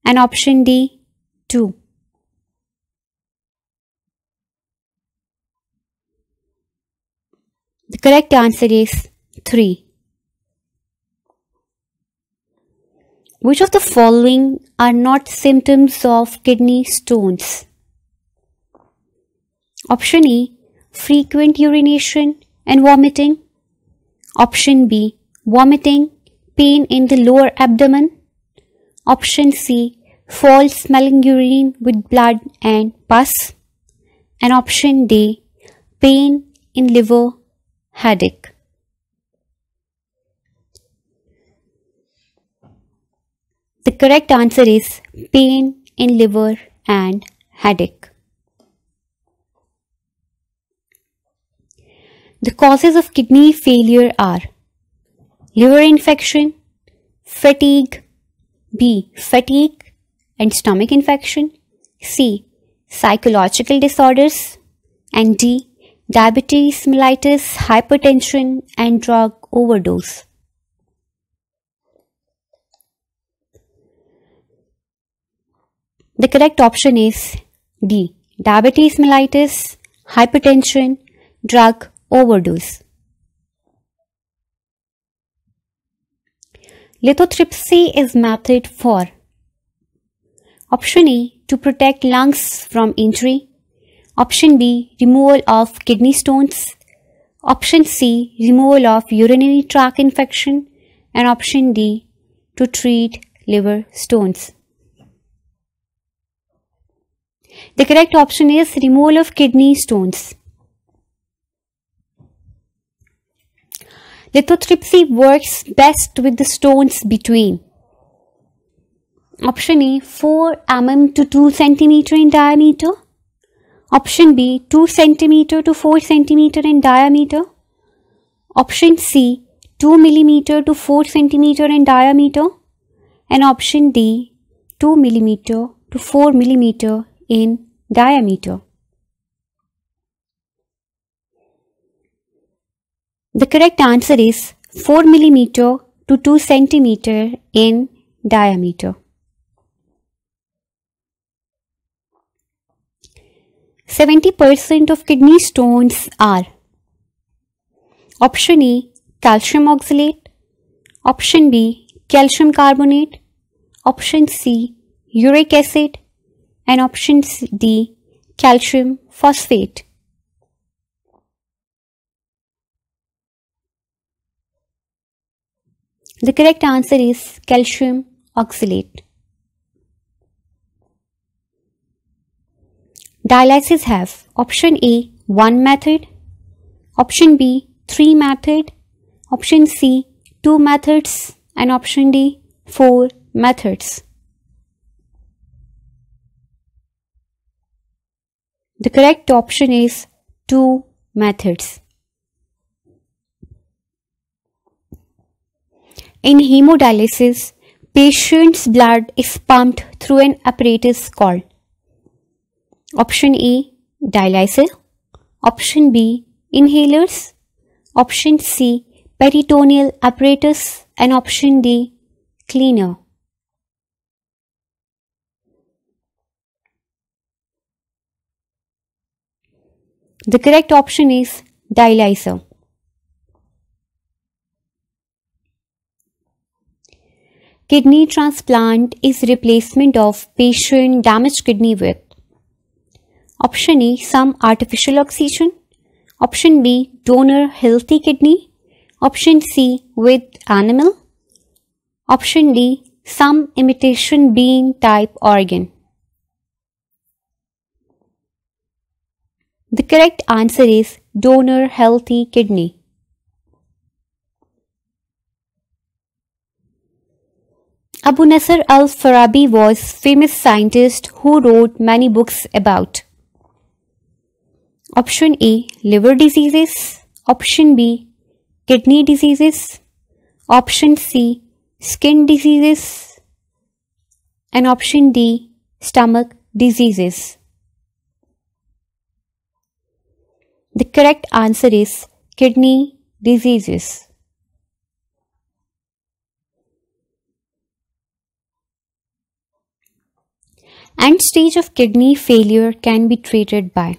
And option D, 2. The correct answer is 3. Which of the following are not symptoms of kidney stones? Option A, frequent urination and vomiting. Option B, vomiting, pain in the lower abdomen. Option C, foul smelling urine with blood and pus. And option D, pain in liver, headache. The correct answer is pain in liver and headache. The causes of kidney failure are liver infection, fatigue, B, fatigue and stomach infection, C, psychological disorders, and D, diabetes mellitus, hypertension and drug overdose. The correct option is D, diabetes mellitus, hypertension, drug overdose. Lithotripsy is method for option A, to protect lungs from injury. Option B, removal of kidney stones. Option C, removal of urinary tract infection. And option D, to treat liver stones. The correct option is removal of kidney stones. Lithotripsy works best with the stones between option A, 4 mm to 2 cm in diameter. Option B, 2 cm to 4 cm in diameter. Option C, 2 mm to 4 cm in diameter. And option D, 2 mm to 4 mm in diameter. The correct answer is 4 mm to 2 cm in diameter. 70% of kidney stones are option A, calcium oxalate, option B, calcium carbonate, option C, uric acid, and option D, calcium phosphate. The correct answer is calcium oxalate. Dialysis have option A, 1 method, option B, 3 method, option C, 2 methods, and option D, 4 methods. The correct option is 2 methods. In hemodialysis, patient's blood is pumped through an apparatus called option A, dialyzer, option B, inhalers, option C, peritoneal apparatus, and option D, cleaner. The correct option is dialyzer. Kidney transplant is replacement of patient damaged kidney with option A, some artificial oxygen, option B, donor healthy kidney, option C, with animal, option D, some imitation bean type organ. The correct answer is donor healthy kidney. Abu Nasr al-Farabi was a famous scientist who wrote many books about option A, liver diseases, option B, kidney diseases, option C, skin diseases, and option D, stomach diseases. The correct answer is kidney diseases. End stage of kidney failure can be treated by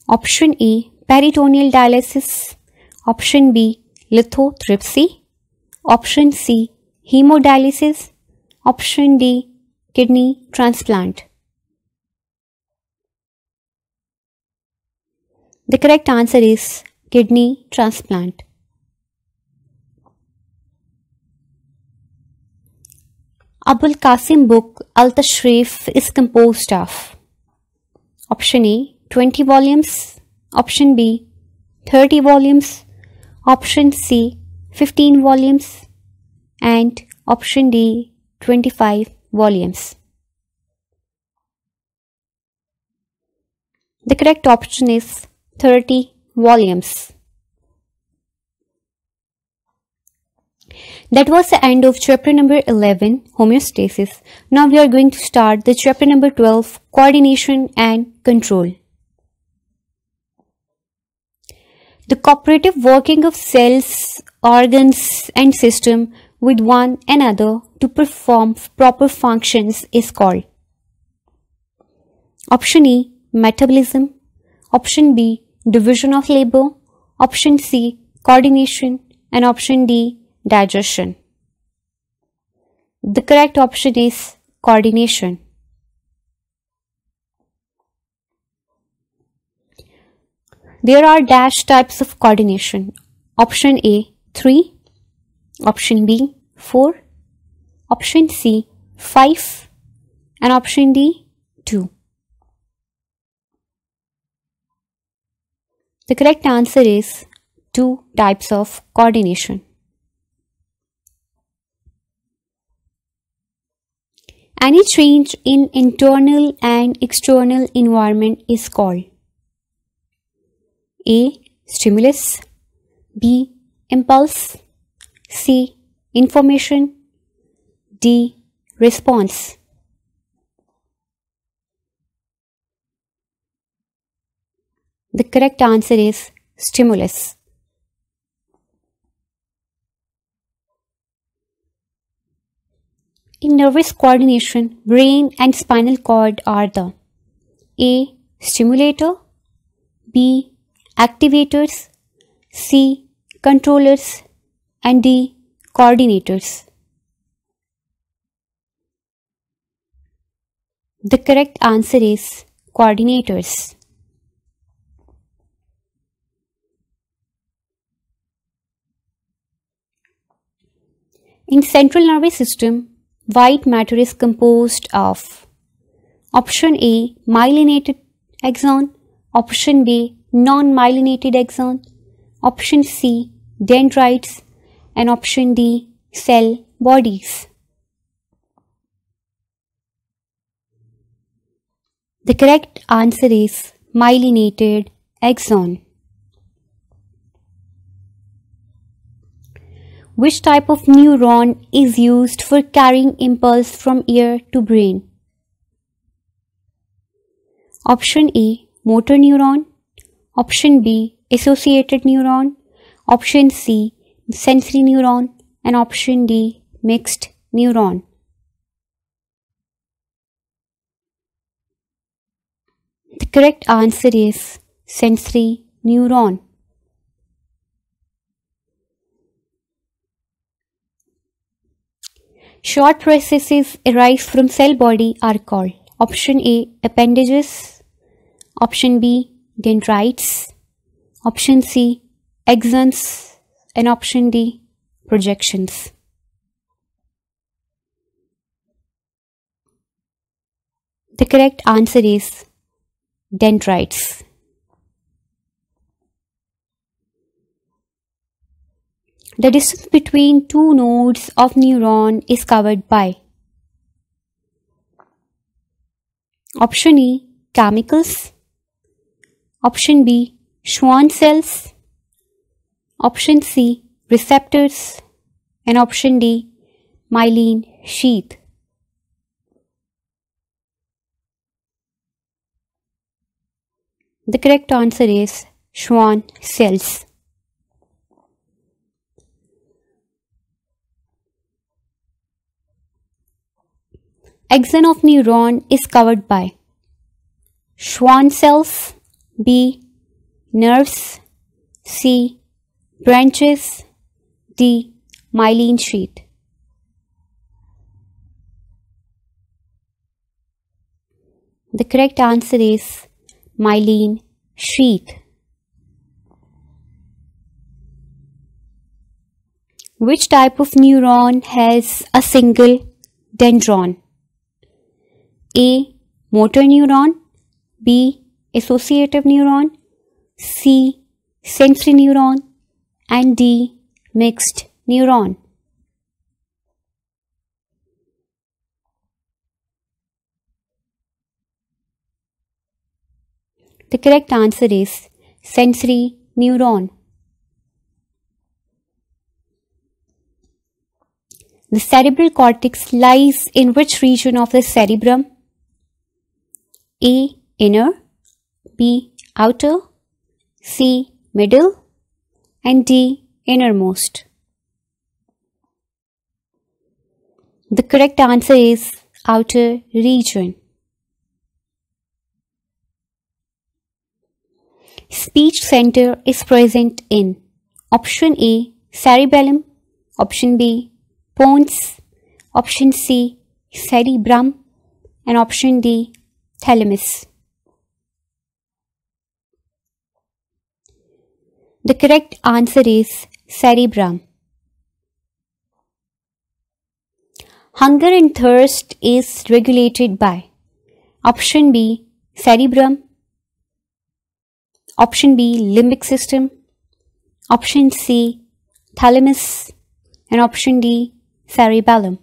option A, peritoneal dialysis, option B, lithotripsy, option C, hemodialysis, option D, kidney transplant. The correct answer is kidney transplant. Abul Qasim book Al-Tashrif is composed of option A, 20 volumes, option B, 30 volumes, option C, 15 volumes, and option D, 25 volumes. The correct option is 30 volumes. That was the end of chapter number 11, homeostasis. Now we are going to start the chapter number 12, coordination and control. The cooperative working of cells, organs, and system with one another to perform proper functions is called option A, metabolism, option B, division of labor, option C, coordination, and option D, digestion. The correct option is coordination. There are dash types of coordination. Option A, 3, option B, 4, option C, 5, and option D, 2. The correct answer is 2 types of coordination. Any change in internal and external environment is called A, stimulus, B, impulse, C, information, D, response. The correct answer is stimulus. In nervous coordination, brain and spinal cord are the A, stimulator, B. activators, C. controllers, and D. coordinators. The correct answer is coordinators. In central nervous system, white matter is composed of option A. myelinated axon, option B. non-myelinated axon, option C. dendrites, and option D. cell bodies. The correct answer is myelinated axon. Which type of neuron is used for carrying impulse from ear to brain? Option A. motor neuron, option B. associated neuron, option C. sensory neuron, and option D. mixed neuron. The correct answer is sensory neuron. Short processes arise from cell body are called option A. appendages, option B. dendrites, option C. axons, and option D. projections. The correct answer is dendrites. The distance between two nodes of neuron is covered by option E. chemicals, option B. Schwann cells, option C. receptors, and option D. myelin sheath. The correct answer is Schwann cells. Axon of neuron is covered by Schwann cells, B. nerves, C. branches, D. myelin sheath. The correct answer is myelin sheath. Which type of neuron has a single dendron? A. motor neuron, B. associative neuron, C. sensory neuron, and D. mixed neuron. The correct answer is sensory neuron. The cerebral cortex lies in which region of the cerebrum? A. inner, B. outer, C. middle, and D. innermost. The correct answer is outer region. Speech center is present in option A. cerebellum, option B. pons, option C. cerebrum, and option D. thalamus. The correct answer is cerebrum. Hunger and thirst is regulated by option B. cerebrum, option B. limbic system, option C. thalamus, and option D. cerebellum.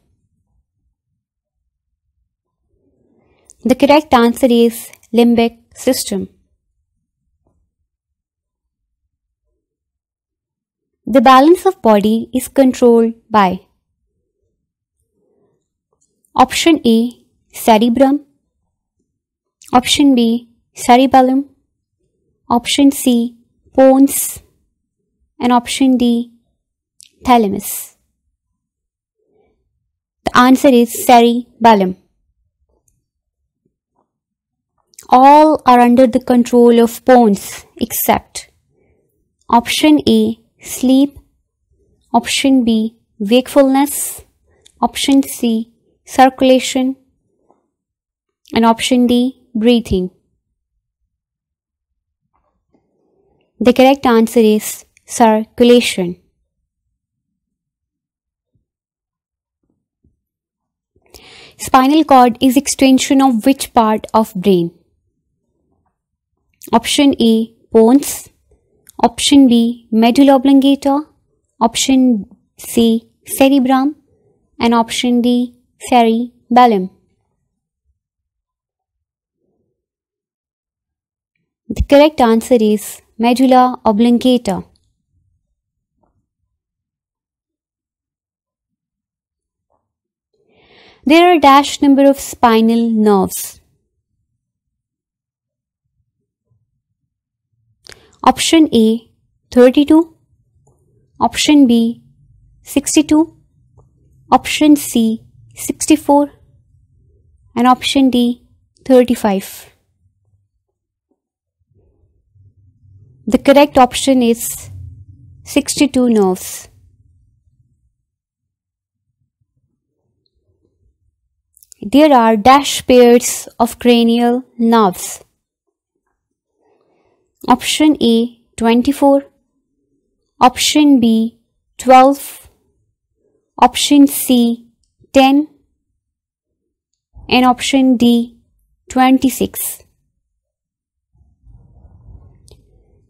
The correct answer is limbic system. The balance of body is controlled by option A. cerebrum, option B. cerebellum, option C. pons, and option D. thalamus. The answer is cerebellum. All All are under the control of pons except option A, sleep, option B, wakefulness, option C, circulation, and option D, breathing. The correct answer is circulation. Spinal cord is extension of which part of brain? Option A, pons, option B, medulla oblongata, option C, cerebrum, and option D, cerebellum. The correct answer is medulla oblongata. There are dash number of spinal nerves. Option A, 32, option B, 62, option C, 64, and option D, 35. The correct option is 62 nerves. There are dash pairs of cranial nerves. Option A, 24, option B, 12, option C, 10, and option D, 26.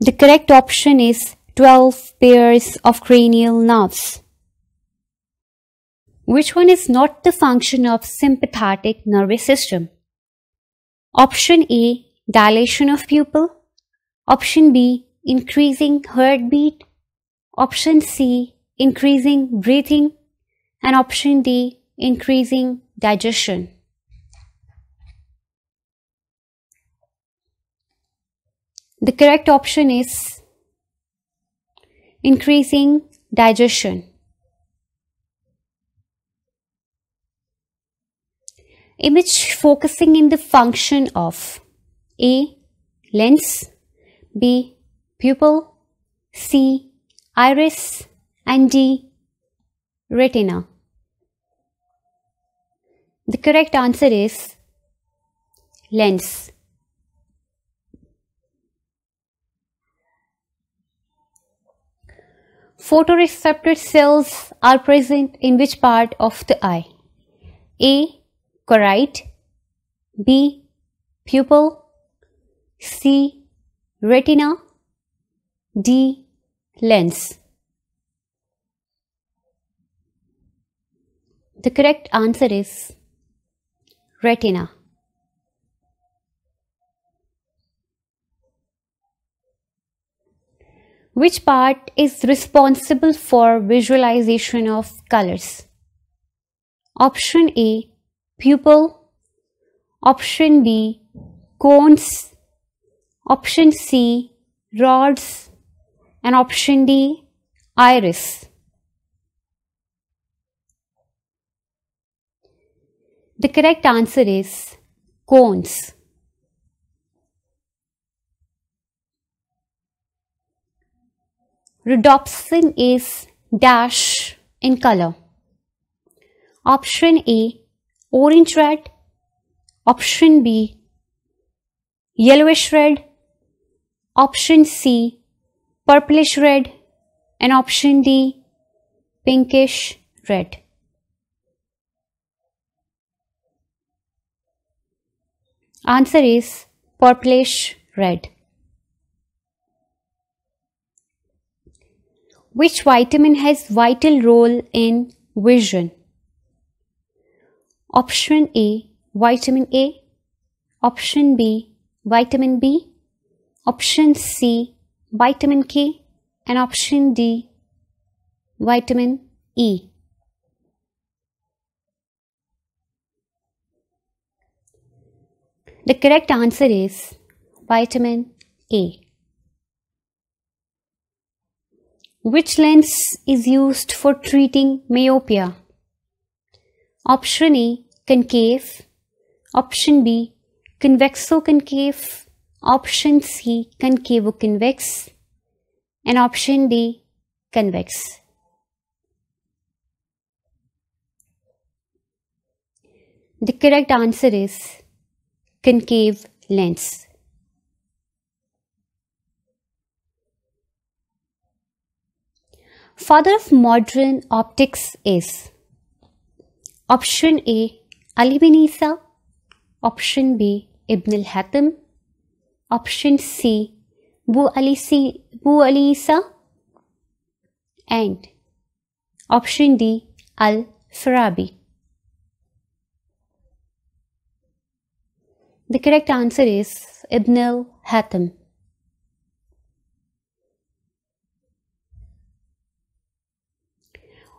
The correct option is 12 pairs of cranial nerves. Which one is not the function of sympathetic nervous system? Option A, dilation of pupil, option B, increasing heartbeat, option C, increasing breathing, and option D, increasing digestion. The correct option is increasing digestion. Image focusing in the function of A, lens, B, pupil, C, iris, and D, retina. The correct answer is lens. Photoreceptor cells are present in which part of the eye? A, choroid, B, pupil, C, retina, D, lens. The correct answer is retina. Which part is responsible for visualization of colors? Option A, pupil, option B, cones, option C, rods, and option D, iris. The correct answer is cones. Rhodopsin is dash in color. Option A, orange red, option B, yellowish red, option C, purplish red, and option D, pinkish red. Answer is purplish red. Which vitamin has vital role in vision? Option A, vitamin A, option B, vitamin B, option C, vitamin K, and option D, vitamin E. The correct answer is vitamin A. Which lens is used for treating myopia? Option A, concave, option B, convexo-concave, option C concavo-convex, and option D convex. The correct answer is concave lens. Father of modern optics is option A Ali bin Isa, option B Ibn al-Haytham, option C Bu Ali Isa, and option D Al-Farabi. The correct answer is Ibn al-Haytham.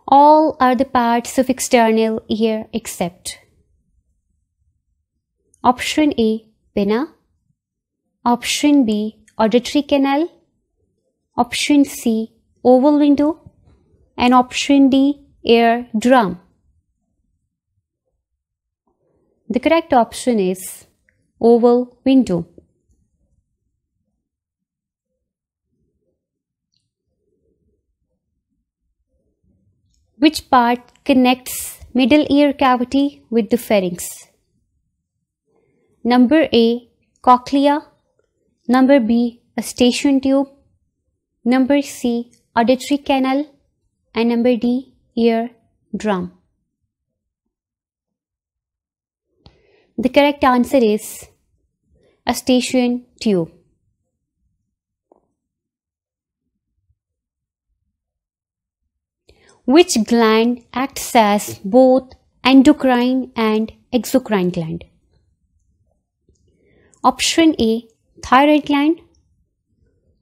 All are the parts of external ear except option A pinna, option B auditory canal, option C oval window, and option D ear drum. The correct option is oval window. Which part connects middle ear cavity with the pharynx? Number A cochlea, number B eustachian tube, number C auditory canal, and number D ear drum. The correct answer is eustachian tube. Which gland acts as both endocrine and exocrine gland? Option A thyroid gland,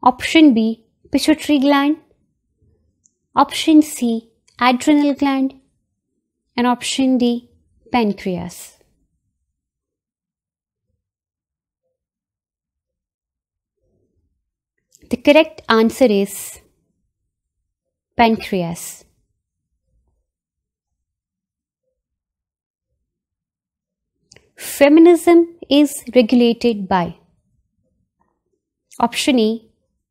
option B pituitary gland, option C adrenal gland, and option D pancreas. The correct answer is pancreas. Feminism is regulated by option A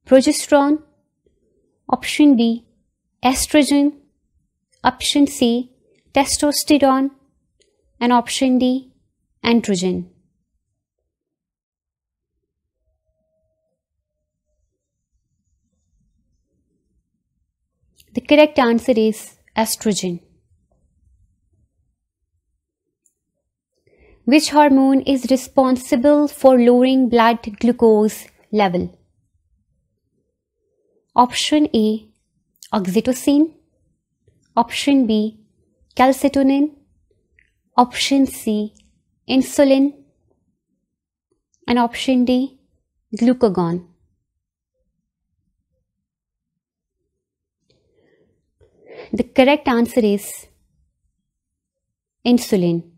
progesterone, option B estrogen, option C testosterone, and option D androgen. The correct answer is estrogen. Which hormone is responsible for lowering blood glucose level? Option A oxytocin, option B calcitonin, option C insulin, and option D glucagon. The correct answer is insulin.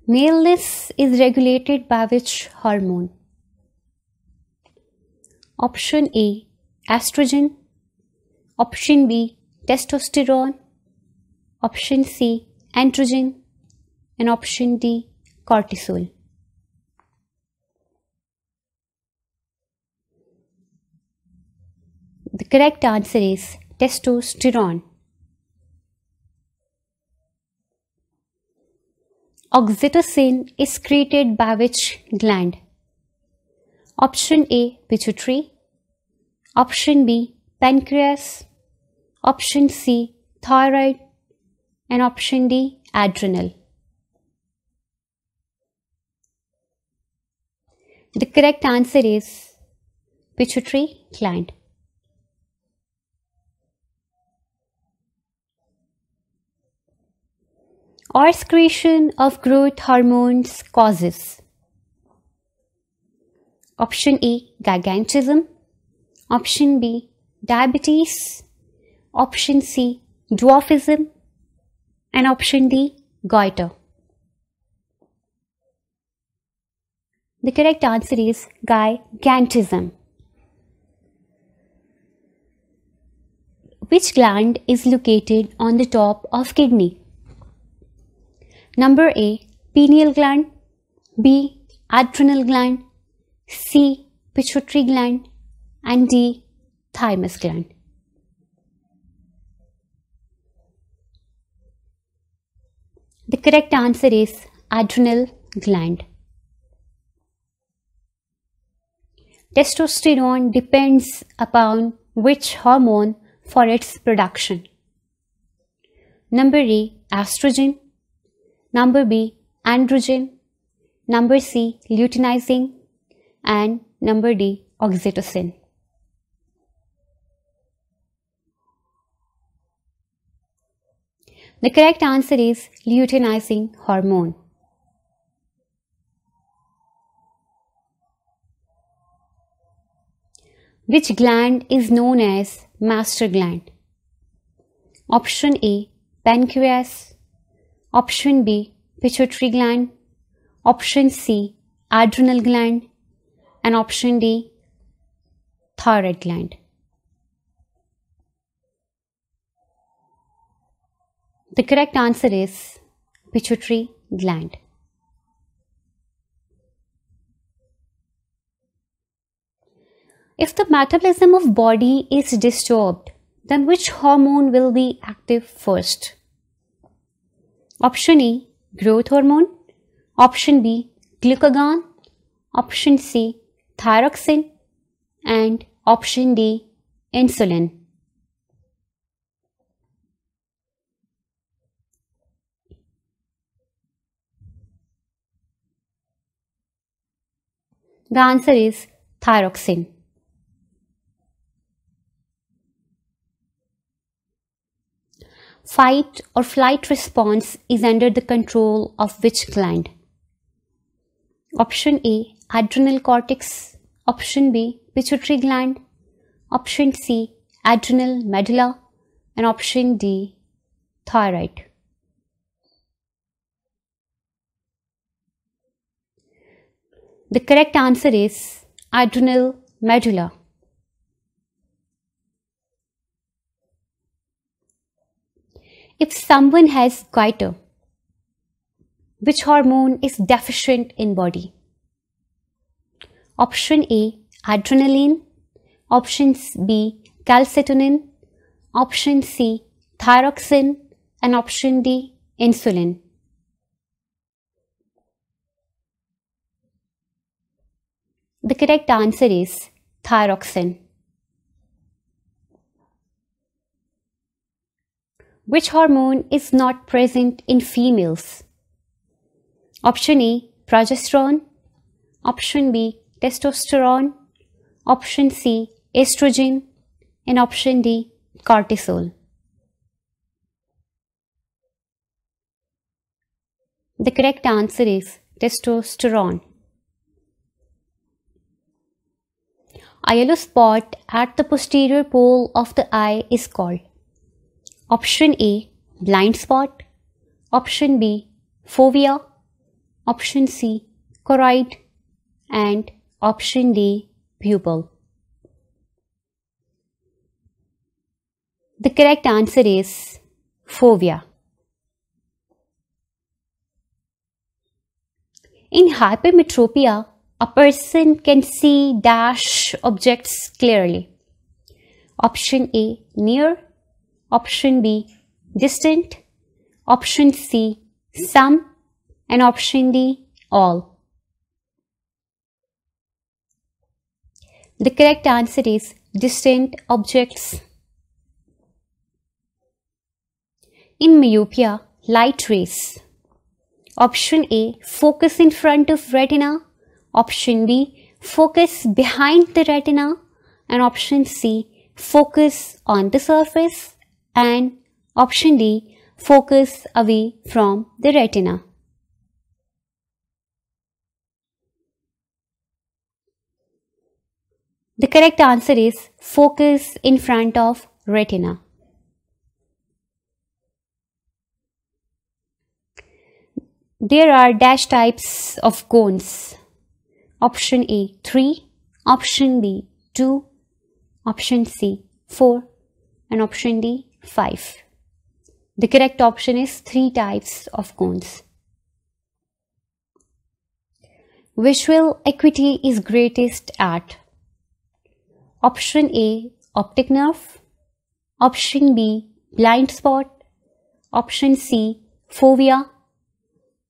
Maleness is regulated by which hormone? Option A estrogen, option B testosterone, option C androgen, and option D cortisol. The correct answer is testosterone. Oxytocin is secreted by which gland? Option A pituitary, option B pancreas, option C thyroid, and option D adrenal. The correct answer is pituitary gland. Or secretion of growth hormones causes? Option A gigantism, option B diabetes, option C dwarfism, and option D goiter. The correct answer is gigantism. Which gland is located on the top of kidney? Number A pineal gland, B. adrenal gland, C. pituitary gland, and D. thymus gland. The correct answer is adrenal gland. Testosterone depends upon which hormone for its production? Number A, estrogen. Number B, androgen. Number C, luteinizing. And number D, oxytocin. The correct answer is luteinizing hormone. Which gland is known as master gland? Option A, pancreas. Option B, pituitary gland. Option C, adrenal gland. And option D, thyroid gland. The correct answer is pituitary gland. If the metabolism of body is disturbed, then which hormone will be active first? Option A, growth hormone. Option B, glucagon. Option C, thyroxine. And option D, insulin. The answer is thyroxine. Fight or flight response is under the control of which gland? Option A, adrenal cortex. Option B, pituitary gland. Option C, adrenal medulla. And option D, thyroid. The correct answer is adrenal medulla. If someone has goiter, which hormone is deficient in body? Option A, adrenaline. Option B, calcitonin. Option C, thyroxine. And option D, insulin. The correct answer is thyroxine. Which hormone is not present in females? Option A, progesterone. Option B, testosterone. Option C, estrogen. And option D, cortisol. The correct answer is testosterone. A yellow spot at the posterior pole of the eye is called option A, blind spot. Option B, fovea. Option C, choroid. And option D, pupil. The correct answer is fovea. In hypermetropia, a person can see dash objects clearly. Option A, near. Option B, distant. Option C, some. And option D, all. The correct answer is distant objects. In myopia, light rays. Option A, focus in front of retina. Option B, focus behind the retina. And option C, focus on the surface. And option D, focus away from the retina. The correct answer is focus in front of retina. There are dash types of cones. Option A, 3. Option B, 2. Option C, 4. And option D, 5. The correct option is 3 types of cones. visual acuity is greatest at option A, optic nerve, option B, blind spot, option C, fovea,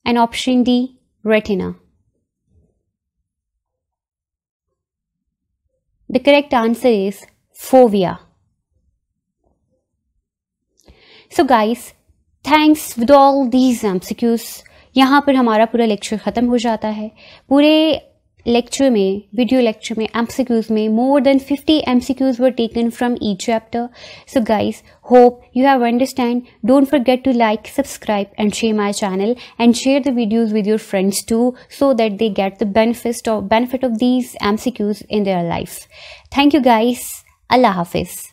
and option D, retina. The correct answer is fovea. So guys, thanks with all these MCQs, यहाँ पर हमारा पूरा lecture ख़त्म हो जाता है. पूरे lecture में, वीडियो लेक्चर में, MCQs में more than 50 MCQs were taken from each chapter. So guys, hope you have understand. Don't forget to like, subscribe and share my channel, and share the videos with your friends too, so that they get the benefit of these MCQs in their life. Thank you guys. Allah Hafiz.